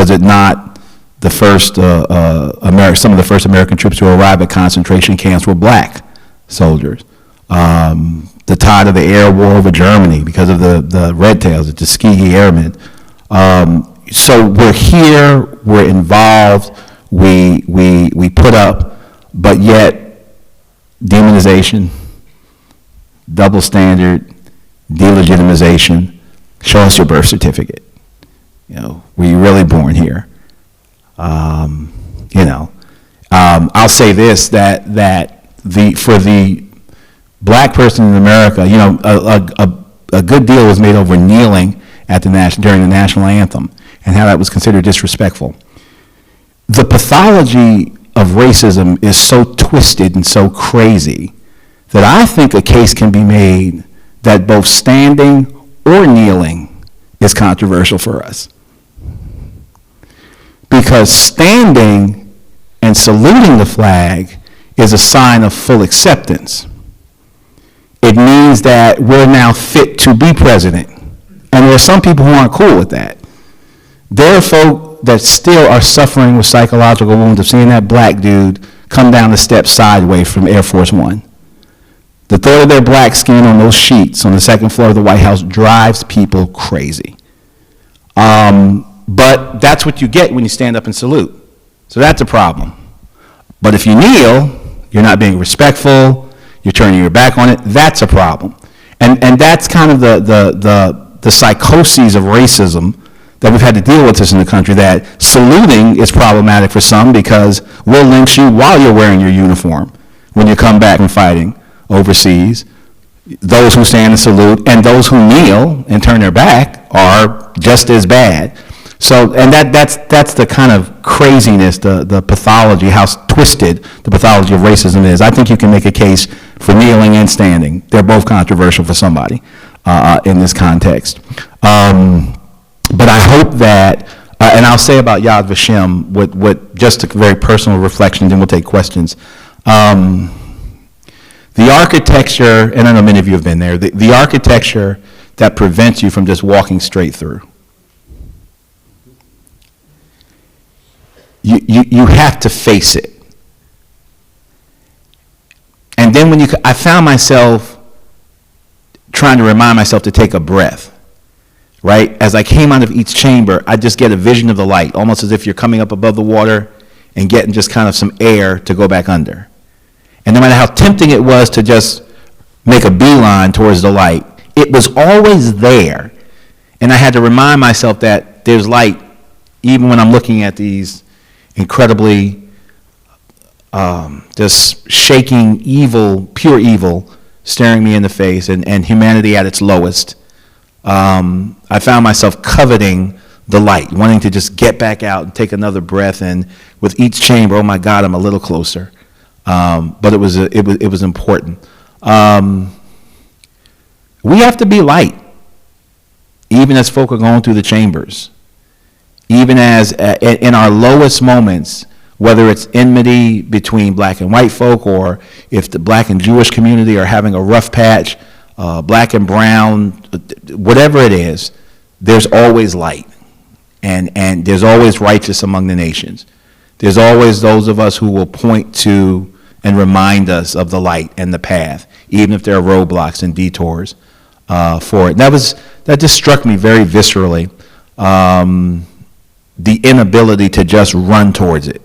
it not the first, some of the first American troops to arrive at concentration camps were black soldiers? The tide of the air war over Germany because of the Red Tails, the Tuskegee Airmen. So we're here, we're involved, we put up, but yet demonization, double standard, delegitimization. Show us your birth certificate. Were you really born here? I'll say this, that for the black person in America, a good deal was made over kneeling at during the national anthem and how that was considered disrespectful. The pathology of racism is so twisted and so crazy that I think a case can be made that both standing or kneeling is controversial for us. Because standing and saluting the flag is a sign of full acceptance. It means that we're now fit to be president. And there are some people who aren't cool with that. There are folk that still are suffering with psychological wounds of seeing that black dude come down the steps sideways from Air Force One. The thought of their black skin on those sheets on the second floor of the White House drives people crazy. But that's what you get when you stand up and salute. So that's a problem. But if you kneel, you're not being respectful, you're turning your back on it, that's a problem. And that's kind of the psychoses of racism that we've had to deal with this in the country, that saluting is problematic for some because we'll lynch you while you're wearing your uniform when you come back from fighting overseas. Those who stand and salute and those who kneel and turn their back are just as bad. So, and that's the kind of craziness, the pathology, how twisted the pathology of racism is. I think you can make a case for kneeling and standing. They're both controversial for somebody in this context. But I hope that, and I'll say about Yad Vashem, what just a very personal reflection, then we'll take questions. The architecture, and I know many of you have been there, the architecture that prevents you from just walking straight through. You have to face it. And then I found myself trying to remind myself to take a breath, right? As I came out of each chamber, I just get a vision of the light, almost as if you're coming up above the water and getting just kind of some air to go back under. And no matter how tempting it was to just make a beeline towards the light, it was always there. And I had to remind myself that there's light even when I'm looking at these incredibly just shaking evil, pure evil, staring me in the face, and humanity at its lowest. I found myself coveting the light, wanting to just get back out and take another breath. And with each chamber, oh my God, I'm a little closer. But it was important. We have to be light, even as folk are going through the chambers, even as in our lowest moments, whether it's enmity between black and white folk, or if the black and Jewish community are having a rough patch, black and brown, whatever it is, there's always light. And there's always righteous among the nations. There's always those of us who will point to and remind us of the light and the path, even if there are roadblocks and detours for it. That just struck me very viscerally, the inability to just run towards it.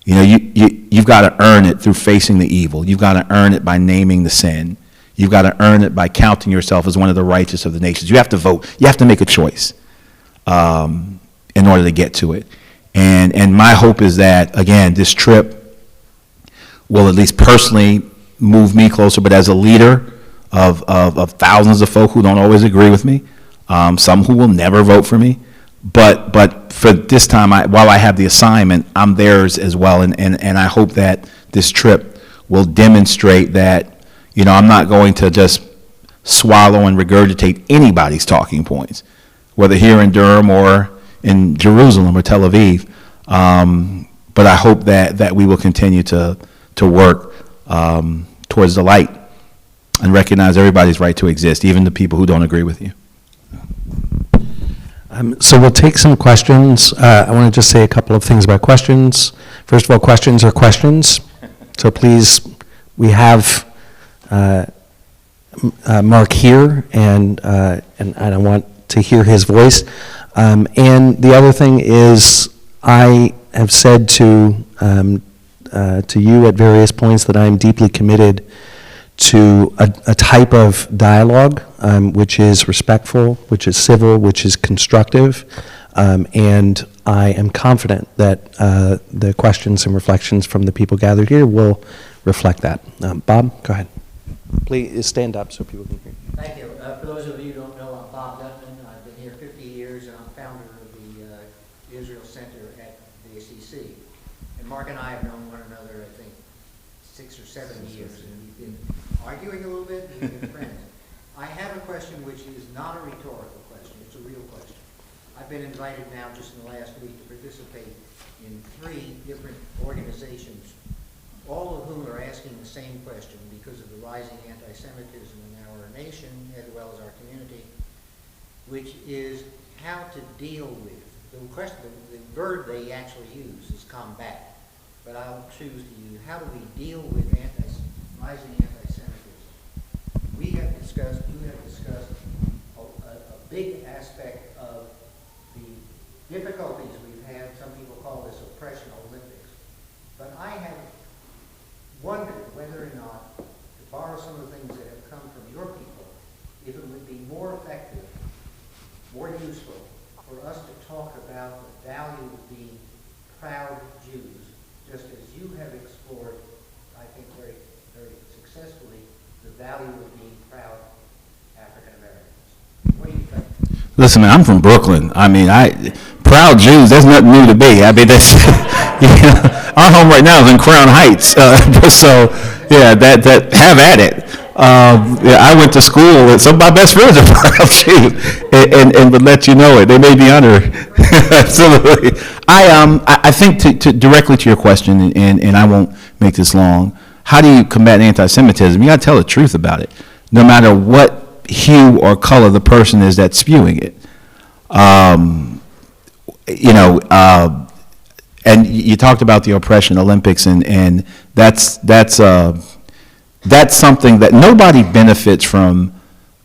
You know, you've got to earn it through facing the evil. You've got to earn it by naming the sin. You've got to earn it by counting yourself as one of the righteous of the nations. You have to vote. You have to make a choice in order to get to it. And my hope is that, again, this trip will at least personally move me closer, but as a leader of thousands of folk who don't always agree with me, some who will never vote for me, but for this time, while I have the assignment, I'm theirs as well, and I hope that this trip will demonstrate that, you know, I'm not going to just swallow and regurgitate anybody's talking points, whether here in Durham or in Jerusalem or Tel Aviv, but I hope that we will continue to work towards the light and recognize everybody's right to exist, even the people who don't agree with you. So we'll take some questions. I want to just say a couple of things about questions. First of all, questions are questions. So please, we have Mark here, and I want to hear his voice. And the other thing is, I have said to you at various points that I'm deeply committed to a type of dialogue which is respectful, which is civil, which is constructive, and I am confident that the questions and reflections from the people gathered here will reflect that. Bob, go ahead. Please stand up so people can hear you. Thank you. For those of you who don't know, I'm Bob Gutman. I've been here 50 years, and I'm founder of the Israel Center at the ACC. And Mark and I have known one another, I think, 6 or 7 years, and we've been arguing a little bit, and we've been friends. I have a question which is not a rhetorical question, it's a real question. I've been invited now just in the last week to participate in 3 different organizations, all of whom are asking the same question because of the rising anti-Semitism in our nation as well as our community, which is how to deal with the question. The verb they actually use is combat, but I'll choose to use how do we deal with rising anti-Semitism. You have discussed a big aspect of the difficulties we've had. Some people call this oppression Olympics, but I have wondered whether or not, to borrow some of the things that have come from your people, if it would be more effective, more useful for us to talk about the value of being proud Jews, just as you have explored, I think very, very successfully, the value of being proud African Americans. What do you think? Listen, man, I'm from Brooklyn. I mean, proud Jews, there's nothing new to be. I mean, that's, you know, our home right now is in Crown Heights. So, yeah, that have at it. Yeah, I went to school, and some of my best friends are from Chiefs, and would let you know it. They made me honor. Absolutely. I think to directly to your question, and I won't make this long. How do you combat anti-Semitism? You got to tell the truth about it, no matter what hue or color the person is that's spewing it. And you talked about the oppression Olympics, and that's something that nobody benefits from.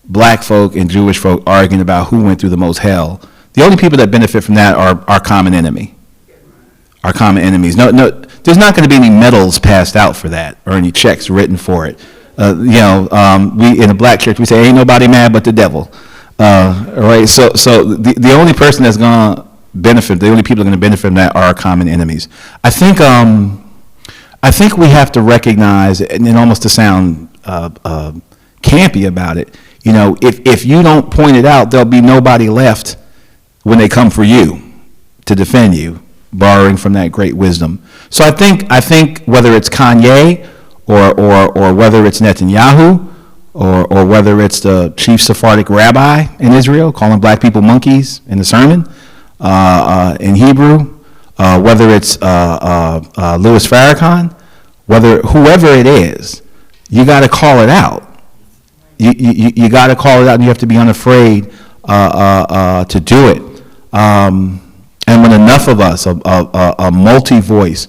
Black folk and Jewish folk arguing about who went through the most hell. The only people that benefit from that are our common enemy. Our common enemies. No, there's not going to be any medals passed out for that or any checks written for it. We in the black church we say ain't nobody mad but the devil. Right. So the only person that's going to benefit, the only people that are going to benefit from that are our common enemies. I think we have to recognize, and almost to sound campy about it, if you don't point it out, there'll be nobody left when they come for you to defend you, borrowing from that great wisdom. So I think whether it's Kanye or whether it's Netanyahu or whether it's the chief Sephardic rabbi in Israel calling black people monkeys in the sermon in Hebrew, whether it's Louis Farrakhan, whoever it is, you got to call it out. You got to call it out, and you have to be unafraid to do it. And when enough of us, a multi-voice,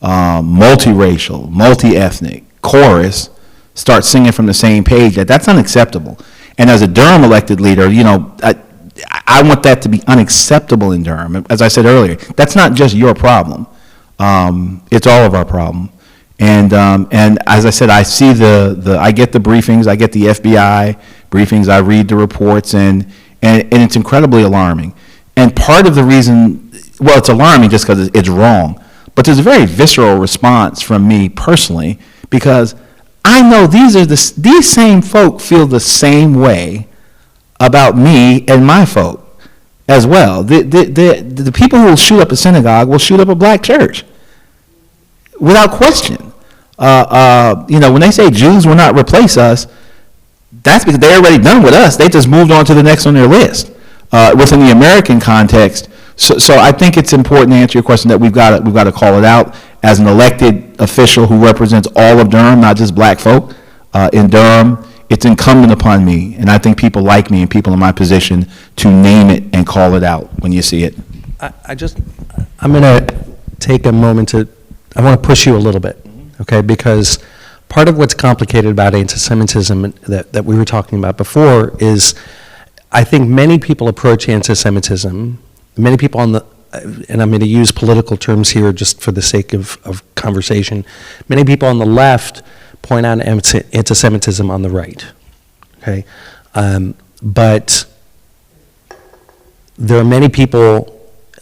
multiracial, multi-ethnic chorus start singing from the same page, that's unacceptable. And as a Durham elected leader, I want that to be unacceptable in Durham. As I said earlier, that's not just your problem. It's all of our problem. And as I said, I see I get the briefings, I get the FBI briefings, I read the reports, and it's incredibly alarming. And part of the reason, well, it's alarming just because it's wrong, but there's a very visceral response from me personally, because I know these same folk feel the same way about me and my folk as well. The people who will shoot up a synagogue will shoot up a black church without question. When they say Jews will not replace us, that's because they're already done with us. They just moved on to the next on their list. Within the American context, so I think it's important to answer your question that we've got to call it out as an elected official who represents all of Durham, not just black folk in Durham. It's incumbent upon me, and I think people like me and people in my position, to name it and call it out when you see it. I'm going to take a moment I want to push you a little bit, okay? Because part of what's complicated about anti-Semitism that we were talking about before is, I think many people approach anti-Semitism, many people and I'm going to use political terms here just for the sake of conversation, many people on the left point out anti-Semitism on the right, okay? But there are many people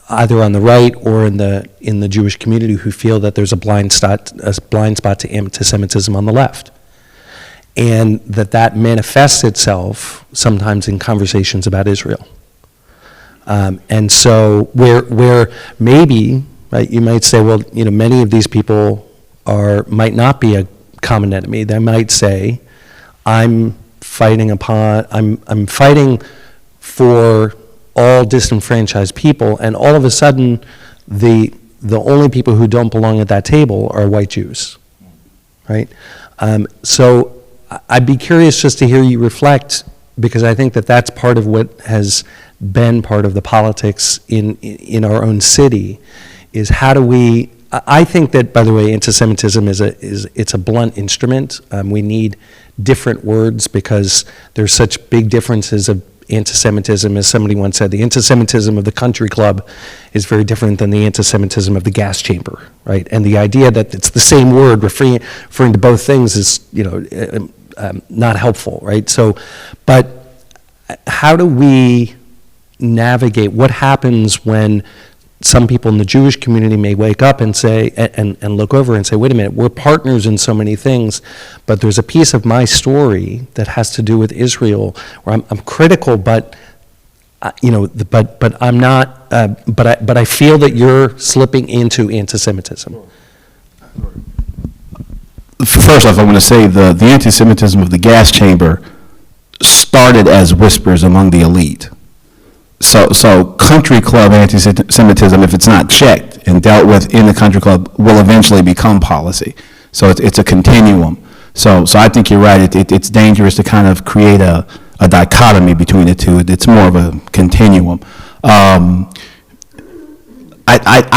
either on the right or in the Jewish community who feel that there's a blind spot to anti-Semitism on the left. And that manifests itself sometimes in conversations about Israel. And so where maybe, right, you might say, well, many of these people might not be a common enemy. They might say, I'm fighting for all disenfranchised people, and all of a sudden the only people who don't belong at that table are white Jews, right? So I'd be curious just to hear you reflect, because I think that's part of what has been part of the politics in our own city, is how do we, I think that, by the way, anti-Semitism it's a blunt instrument. We need different words because there's such big differences of anti-Semitism. As somebody once said, the anti-Semitism of the country club is very different than the anti-Semitism of the gas chamber, right? And the idea that it's the same word referring to both things is, not helpful, right? So, but how do we navigate what happens when some people in the Jewish community may wake up and say, and look over and say, wait a minute, we're partners in so many things, but there's a piece of my story that has to do with Israel where I'm critical, but but I'm not, but I feel that you're slipping into anti-Semitism. first off, I want to say the anti-Semitism of the gas chamber started as whispers among the elite. So country club anti-Semitism, if it's not checked and dealt with in the country club, will eventually become policy. So it's a continuum. So I think you're right. It's dangerous to kind of create a dichotomy between the two. It's more of a continuum. I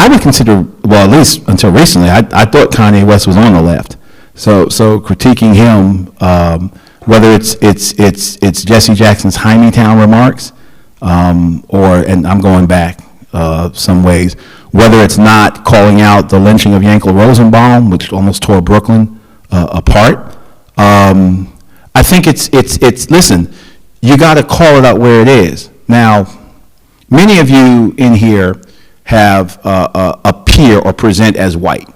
would consider, well, at least until recently, I thought Kanye West was on the left. So critiquing him, whether it's Jesse Jackson's Town remarks, and I'm going back some ways, whether it's not calling out the lynching of Yankel Rosenbaum, which almost tore Brooklyn apart. I think it's listen, you got to call it out where it is. Now, many of you in here have appear or present as white.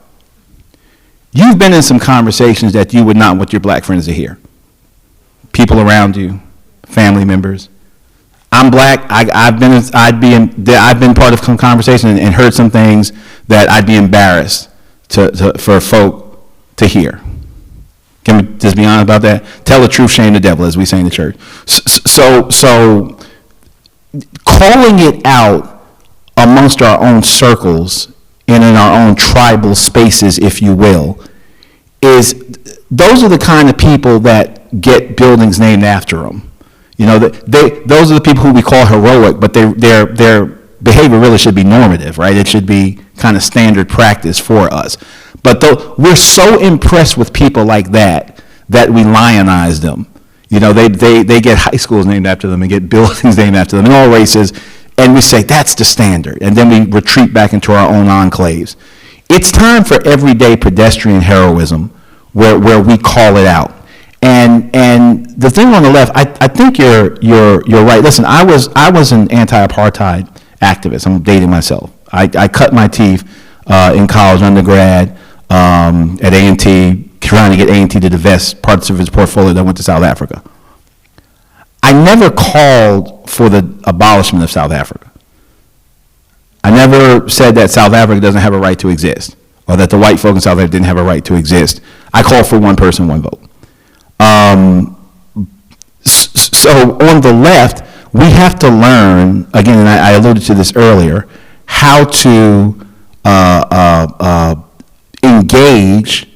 You've been in some conversations that you would not want your black friends to hear. People around you, family members. I'm black. I've been part of some conversation and heard some things that I'd be embarrassed for folk to hear. Can we just be honest about that? Tell the truth, shame the devil, as we say in the church. So calling it out amongst our own circles and in our own tribal spaces, if you will, those are the kind of people that get buildings named after them. You know, those are the people who we call heroic, but their behavior really should be normative, right? It should be kind of standard practice for us. But we're so impressed with people like that we lionize them. You know, they get high schools named after them and get buildings named after them in all races, and we say that's the standard, and then we retreat back into our own enclaves. It's time for everyday pedestrian heroism where we call it out. And the thing on the left, I think you're right. Listen, I was an anti-apartheid activist. I'm dating myself. I cut my teeth in college, undergrad, at A&T, trying to get A&T to divest parts of its portfolio that went to South Africa. I never called for the abolishment of South Africa. I never said that South Africa doesn't have a right to exist, or that the white folk in South Africa didn't have a right to exist. I called for one person, one vote. So on the left, we have to learn, again, and I alluded to this earlier, how to engage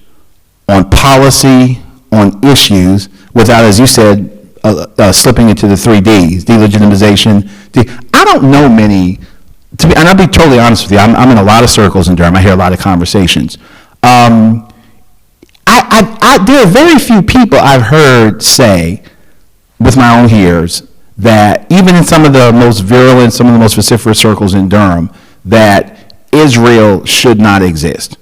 on policy, on issues, without, as you said, slipping into the 3Ds, delegitimization. I don't know many, and I'll be totally honest with you, I'm in a lot of circles in Durham. I hear a lot of conversations. There are very few people I've heard say, with my own ears, that even in some of the most virulent, some of the most vociferous circles in Durham, that Israel should not exist.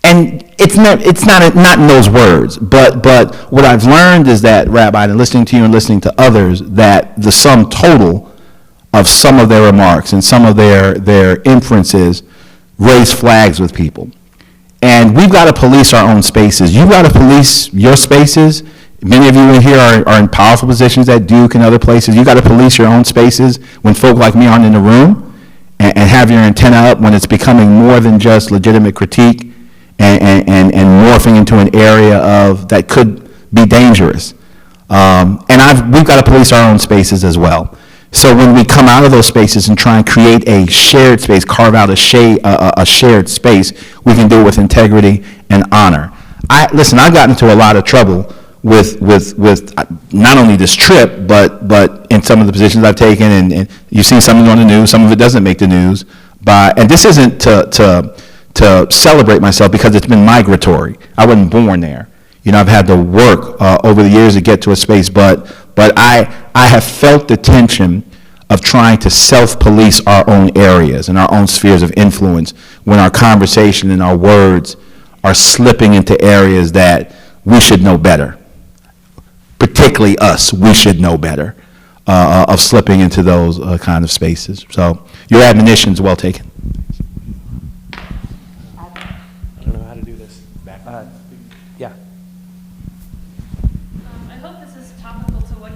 And it's not in those words, but what I've learned is that, Rabbi, and listening to you and listening to others, that the sum total of some of their remarks and some of their inferences raise flags with people. And we've got to police our own spaces. You've got to police your spaces. Many of you in here are in powerful positions at Duke and other places. You've got to police your own spaces when folk like me aren't in the room, and have your antenna up when it's becoming more than just legitimate critique and morphing into an area that could be dangerous. We've got to police our own spaces as well. So when we come out of those spaces and try and create a shared space, carve out a shared space, we can do it with integrity and honor. Listen, I've gotten into a lot of trouble with not only this trip, but in some of the positions I've taken, and you've seen some of it on the news, some of it doesn't make the news. And this isn't to celebrate myself, because it's been migratory. I wasn't born there. You know, I've had to work over the years to get to a space, but I have felt the tension of trying to self-police our own areas and our own spheres of influence when our conversation and our words are slipping into areas that we should know better. Particularly us, we should know better of slipping into those kind of spaces. So your admonition is well taken. I don't know how to do this. Yeah. I hope this is topical to what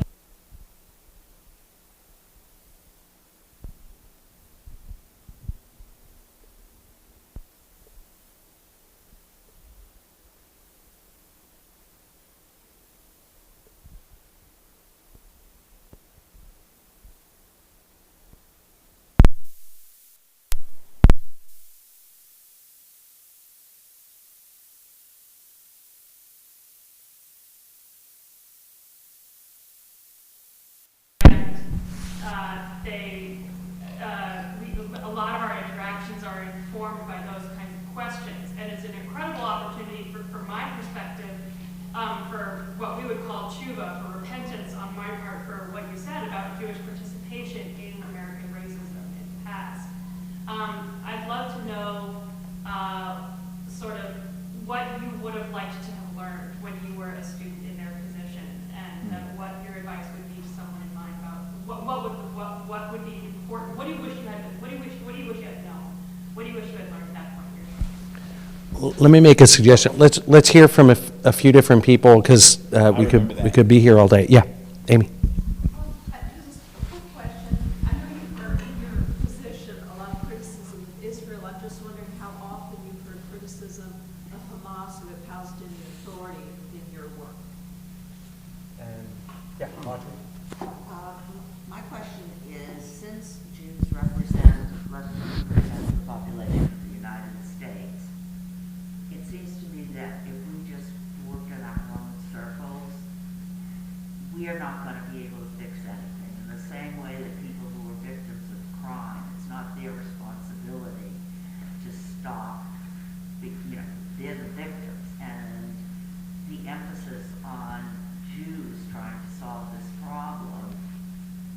what would be important? What do you wish you had, what do you wish you had known? What do you wish you had learned at that point in your life? Let me make a suggestion. Let's hear from a few different people, because we could be here all day. Yeah, Amy. Just a quick question. I know you've heard in your position a lot of criticism of Israel. I'm just wondering how often you've heard criticism of Hamas or the Palestinian Authority in your work. Yeah, Audrey. My question is, since Jews represent less than 1% of the population of the United States, it seems to me that if we just work in our own circles, we are not going to be able to fix anything. In the same way that people who are victims of crime, it's not their responsibility to stop, they're the victims. And the emphasis on Jews trying to solve this problem,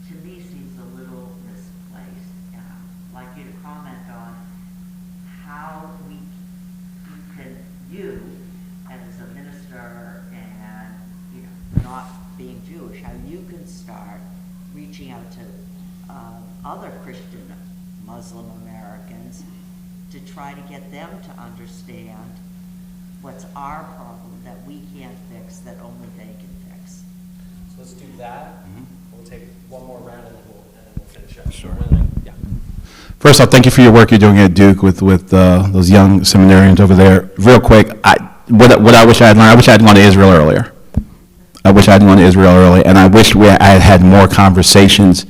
to me, seems a little misplaced. And I'd like you to comment on how you, as a minister and, not being Jewish, how you can start reaching out to other Christian Muslim Americans to try to get them to understand what's our problem that we can't fix, that only they can fix. So let's do that. We'll take one more round and then we'll finish up. Sure. Yeah. First off, thank you for your work you're doing at Duke with those young seminarians over there. Real quick, what I wish I had learned, I wish I had gone to Israel earlier. And I wish I had had more conversations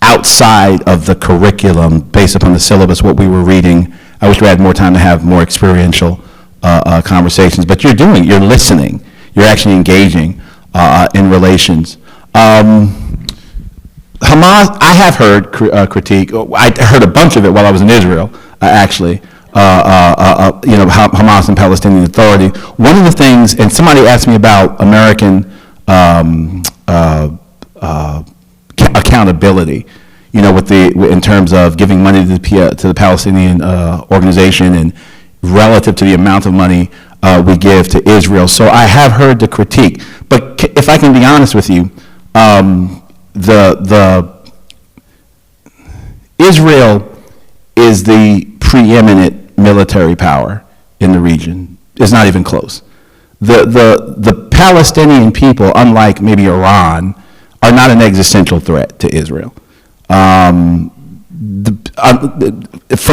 outside of the curriculum based upon the syllabus, what we were reading. I wish we had more time to have more experiential conversations. But you're listening. You're actually engaging in relations. Hamas, I have heard critique. I heard a bunch of it while I was in Israel, actually. Hamas and Palestinian Authority. One of the things, and somebody asked me about American accountability, in terms of giving money to the Palestinian organization and relative to the amount of money we give to Israel. So I have heard the critique. But if I can be honest with you, Israel is the preeminent military power in the region. It's not even close. The Palestinian people, unlike maybe Iran, are not an existential threat to Israel. From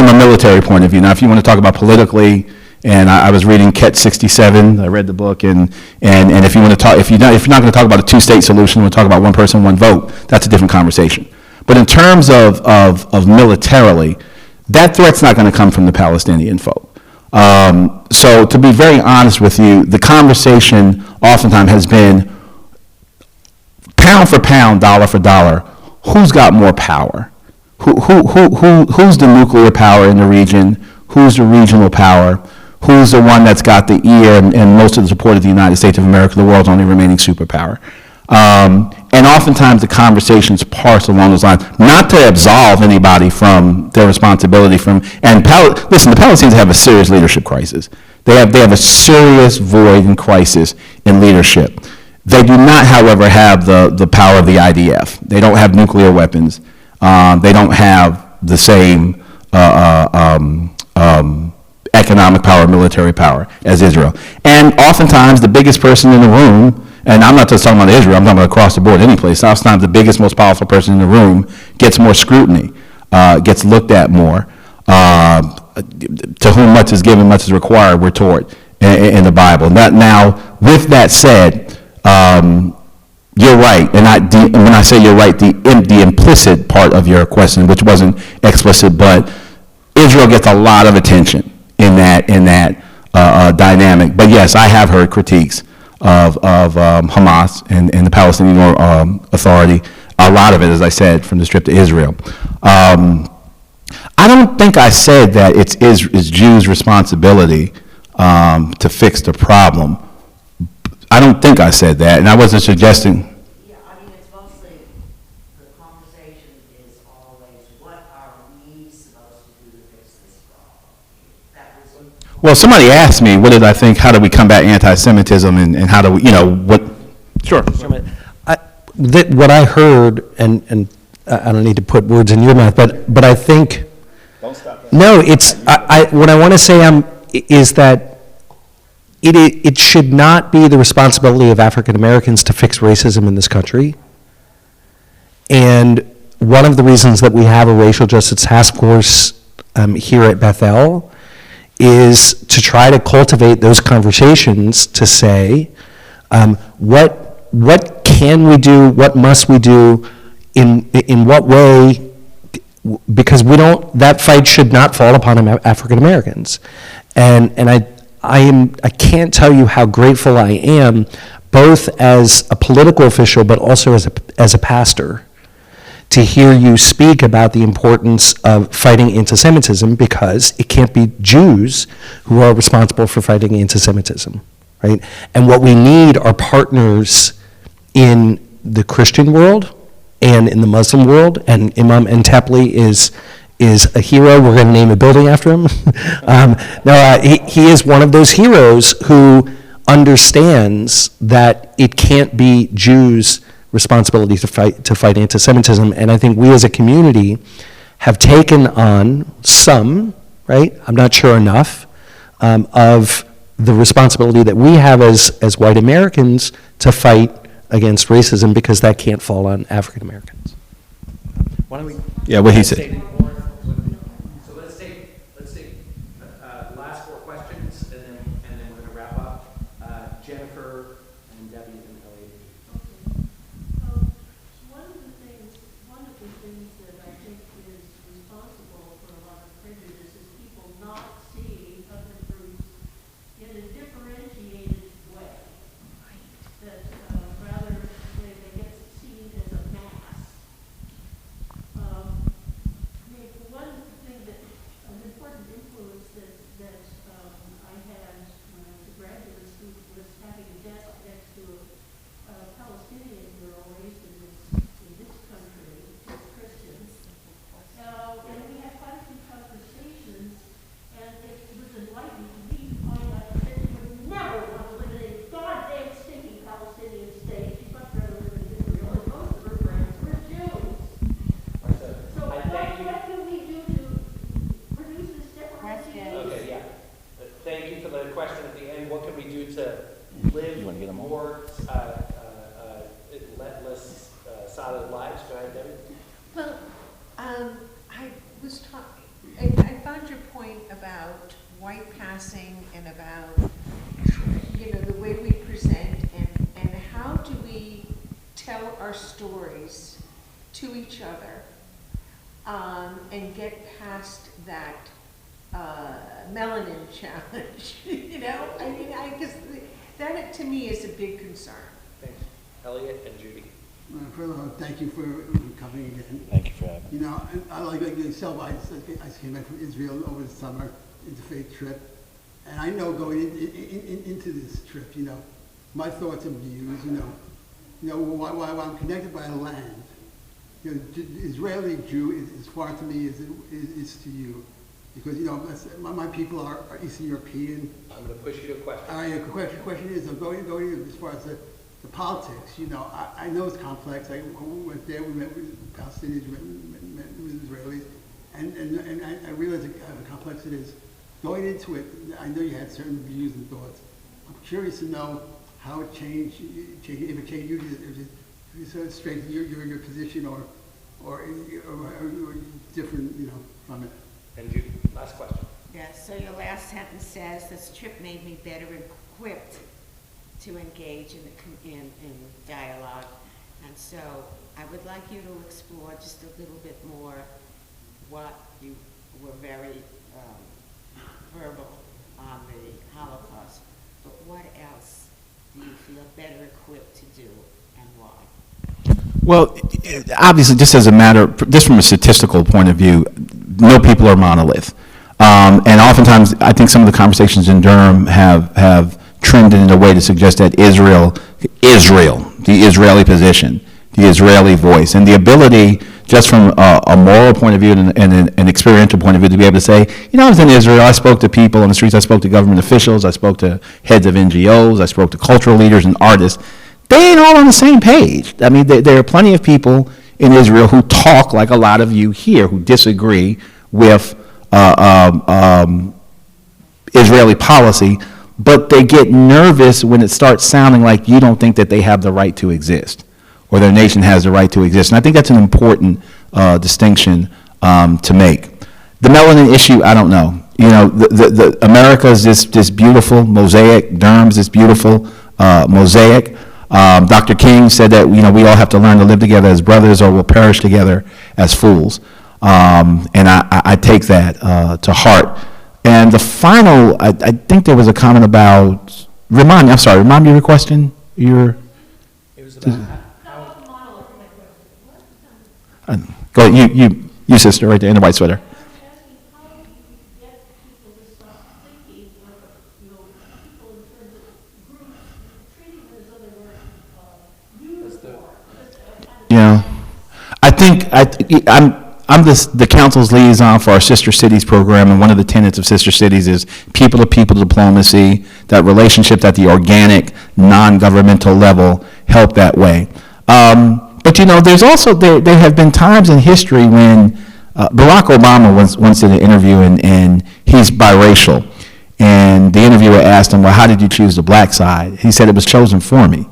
a military point of view. Now, if you want to talk about politically, and I was reading Catch 67. I read the book, and if you want to talk, if you're not going to talk about a two-state solution, we'll talk about one person, one vote. That's a different conversation. But in terms of militarily, that threat's not going to come from the Palestinian folk. So to be very honest with you, the conversation oftentimes has been pound for pound, dollar for dollar. Who's got more power? Who's the nuclear power in the region? Who's the regional power? Who's the one that's got the ear and most of the support of the United States of America, the world's only remaining superpower? And oftentimes the conversations parse along those lines, not to absolve anybody from their responsibility listen, the Palestinians have a serious leadership crisis. They have a serious void and crisis in leadership. They do not, however, have the power of the IDF. They don't have nuclear weapons. They don't have the same economic power, military power as Israel. And oftentimes the biggest person in the room, and I'm not just talking about Israel, I'm talking about across the board, any place, oftentimes the biggest, most powerful person in the room gets more scrutiny, gets looked at more. To whom much is given, much is required, we're taught in the Bible. Now, with that said, you're right, and when I say you're right, the implicit part of your question, which wasn't explicit, but Israel gets a lot of attention in that dynamic. But yes, I have heard critiques of Hamas and the Palestinian Authority. A lot of it, as I said, from the Strip to Israel. I don't think I said that it's Jews' responsibility to fix the problem. I don't think I said that, and I wasn't suggesting. Yeah, I mean, it's mostly, the conversation is always, what are we supposed to do to fix this problem? That was. Well, somebody asked me, what did I think, how do we combat anti-Semitism, and how do we, what, sure. What I heard, and I don't need to put words in your mouth, but I think, Don't stop. no, what I want to say is that it should not be the responsibility of African Americans to fix racism in this country. And one of the reasons that we have a racial justice task force here at Bethel is to try to cultivate those conversations to say, what can we do, what must we do, in what way, because that fight should not fall upon African Americans. And I can't tell you how grateful I am, both as a political official, but also as a pastor, to hear you speak about the importance of fighting anti-Semitism, because it can't be Jews who are responsible for fighting anti-Semitism, right? And what we need are partners in the Christian world and in the Muslim world, and Imam Entepli is a hero. We're going to name a building after him. He is one of those heroes who understands that it can't be Jews' responsibility to fight anti-Semitism, and I think we as a community have taken on some, right? I'm not sure enough, of the responsibility that we have as white Americans to fight against racism, because that can't fall on African Americans. Why don't we? Yeah, what he said. So let's take the last 4 questions, and then we're going to wrap up. Jennifer and Debbie and Elliot. One of the things that I think is responsible for a lot of prejudice is people not seeing other groups in a differentiated way. That rather they get seen as a mass. One thing that an important influence that I had when I was a graduate student was having a desk next to a Palestinian girl raised in this country with Christians. And we had quite a few conversations, and it was enlightening to me to find out that they would never want to live in a goddamn stinking Palestinian state. She'd much rather live in Israel, and most of her friends were Jews. So what can we do to reduce this differentiation? Okay, yeah. Thank you for the question at the end. What can we do to live more, less solid lives? Go ahead, Debbie. Well, I was talking, I found your point about white passing and about, the way we present and how do we tell our stories to each other and get past that melanin challenge, I guess that to me is a big concern. Thanks. Elliot and Judy. First of all, thank you for coming again. Thank you for having me. I like yourself. I came back from Israel over the summer, interfaith trip, and I know going into this trip, my thoughts and views, while I'm connected by a land, Israeli Jew is as far to me as it is to you, because my people are Eastern European. I'm going to push you to a question. All right, the question is, I'm going as far as the politics. I know it's complex. I went there, we met with Palestinians, we met with Israelis, and I realize how complex it is. Going into it, I know you had certain views and thoughts. I'm curious to know how it changed, if it changed you, if it sort of strengthened your position or different, from it. And Judy, last question. Yes, so your last sentence says, this trip made me better equipped to engage in dialogue. And so I would like you to explore just a little bit more what you were very verbal on the Holocaust, but what else do you feel better equipped to do and why? Well, obviously, just from a statistical point of view, no people are monolith. And oftentimes, I think some of the conversations in Durham have trended in a way to suggest that Israel, the Israeli position, the Israeli voice, and the ability, just from a moral point of view and an experiential point of view, to be able to say, I was in Israel, I spoke to people on the streets, I spoke to government officials, I spoke to heads of NGOs, I spoke to cultural leaders and artists. They ain't all on the same page. I mean, there are plenty of people in Israel who talk like a lot of you here, who disagree with Israeli policy, but they get nervous when it starts sounding like you don't think that they have the right to exist, or their nation has the right to exist. And I think that's an important distinction to make. The melanin issue, I don't know. You know, the America is this beautiful mosaic. Durham's this beautiful mosaic. Dr. King said that, you know, we all have to learn to live together as brothers or we'll perish together as fools. And I take that to heart. And the final, I think there was a comment about, remind me of your question. It was about Go ahead, you sister right there in the white sweater. Yeah, I'm the council's liaison for our Sister Cities program, and one of the tenets of Sister Cities is people-to-people diplomacy, that relationship at the organic, non-governmental level help that way. But you know, there's also, there have been times in history when Barack Obama once did an interview, and he's biracial, and the interviewer asked him, well, how did you choose the black side? He said, it was chosen for me.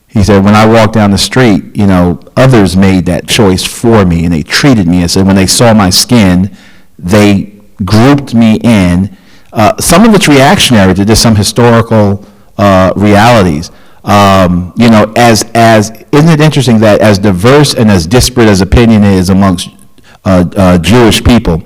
He said, when I walked down the street, you know, others made that choice for me, and they treated me. And so when they saw my skin, they grouped me in. Some of it's reactionary to just some historical realities. You know, isn't it interesting that as diverse and as disparate as opinion is amongst Jewish people,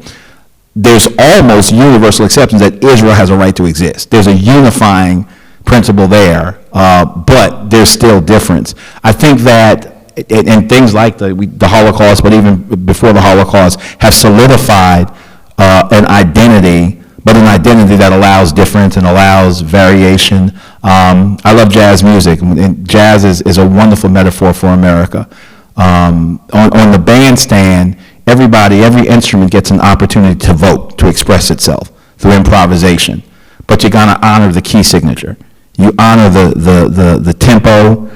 there's almost universal acceptance that Israel has a right to exist. There's a unifying principle there, but there's still difference. I think that, and things like the Holocaust, but even before the Holocaust, have solidified an identity, but an identity that allows difference and allows variation. I love jazz music, and jazz is a wonderful metaphor for America. On the bandstand, every instrument gets an opportunity to vote, to express itself through improvisation, but you're gonna honor the key signature. You honor the tempo,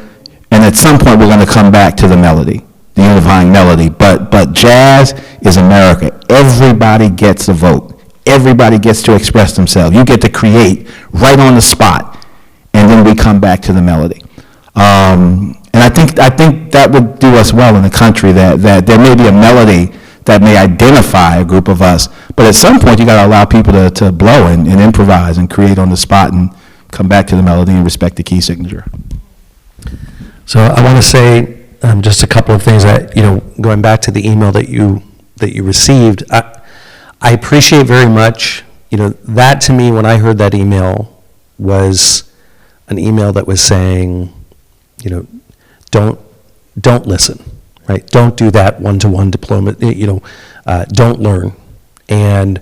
and at some point we're going to come back to the melody, the unifying melody. But jazz is America. Everybody gets a vote. Everybody gets to express themselves. You get to create right on the spot, and then we come back to the melody. And I think that would do us well in the country, that there may be a melody that may identify a group of us, but at some point you got to allow people to blow and improvise and create on the spot and come back to the melody and respect the key signature. So I want to say just a couple of things that, you know, going back to the email that you received, I appreciate very much, you know, that to me, when I heard that email, was an email that was saying, you know, don't listen, right? Don't do that one-to-one diploma, you know, don't learn. And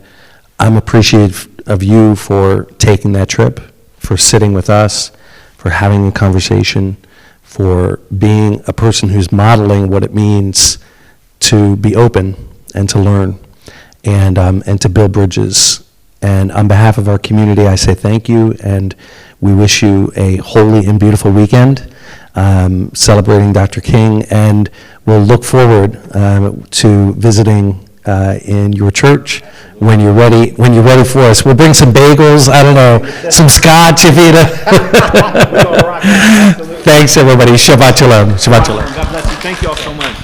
I'm appreciative of you for taking that trip, for sitting with us, for having a conversation, for being a person who's modeling what it means to be open and to learn and to build bridges. And on behalf of our community, I say thank you, and we wish you a holy and beautiful weekend celebrating Dr. King, and we'll look forward to visiting in your church when you're ready for us. We'll bring some bagels, I don't know, some scotch if you Thanks everybody. Shabbat shalom. Shabbat shalom. God bless you. Thank you all so much.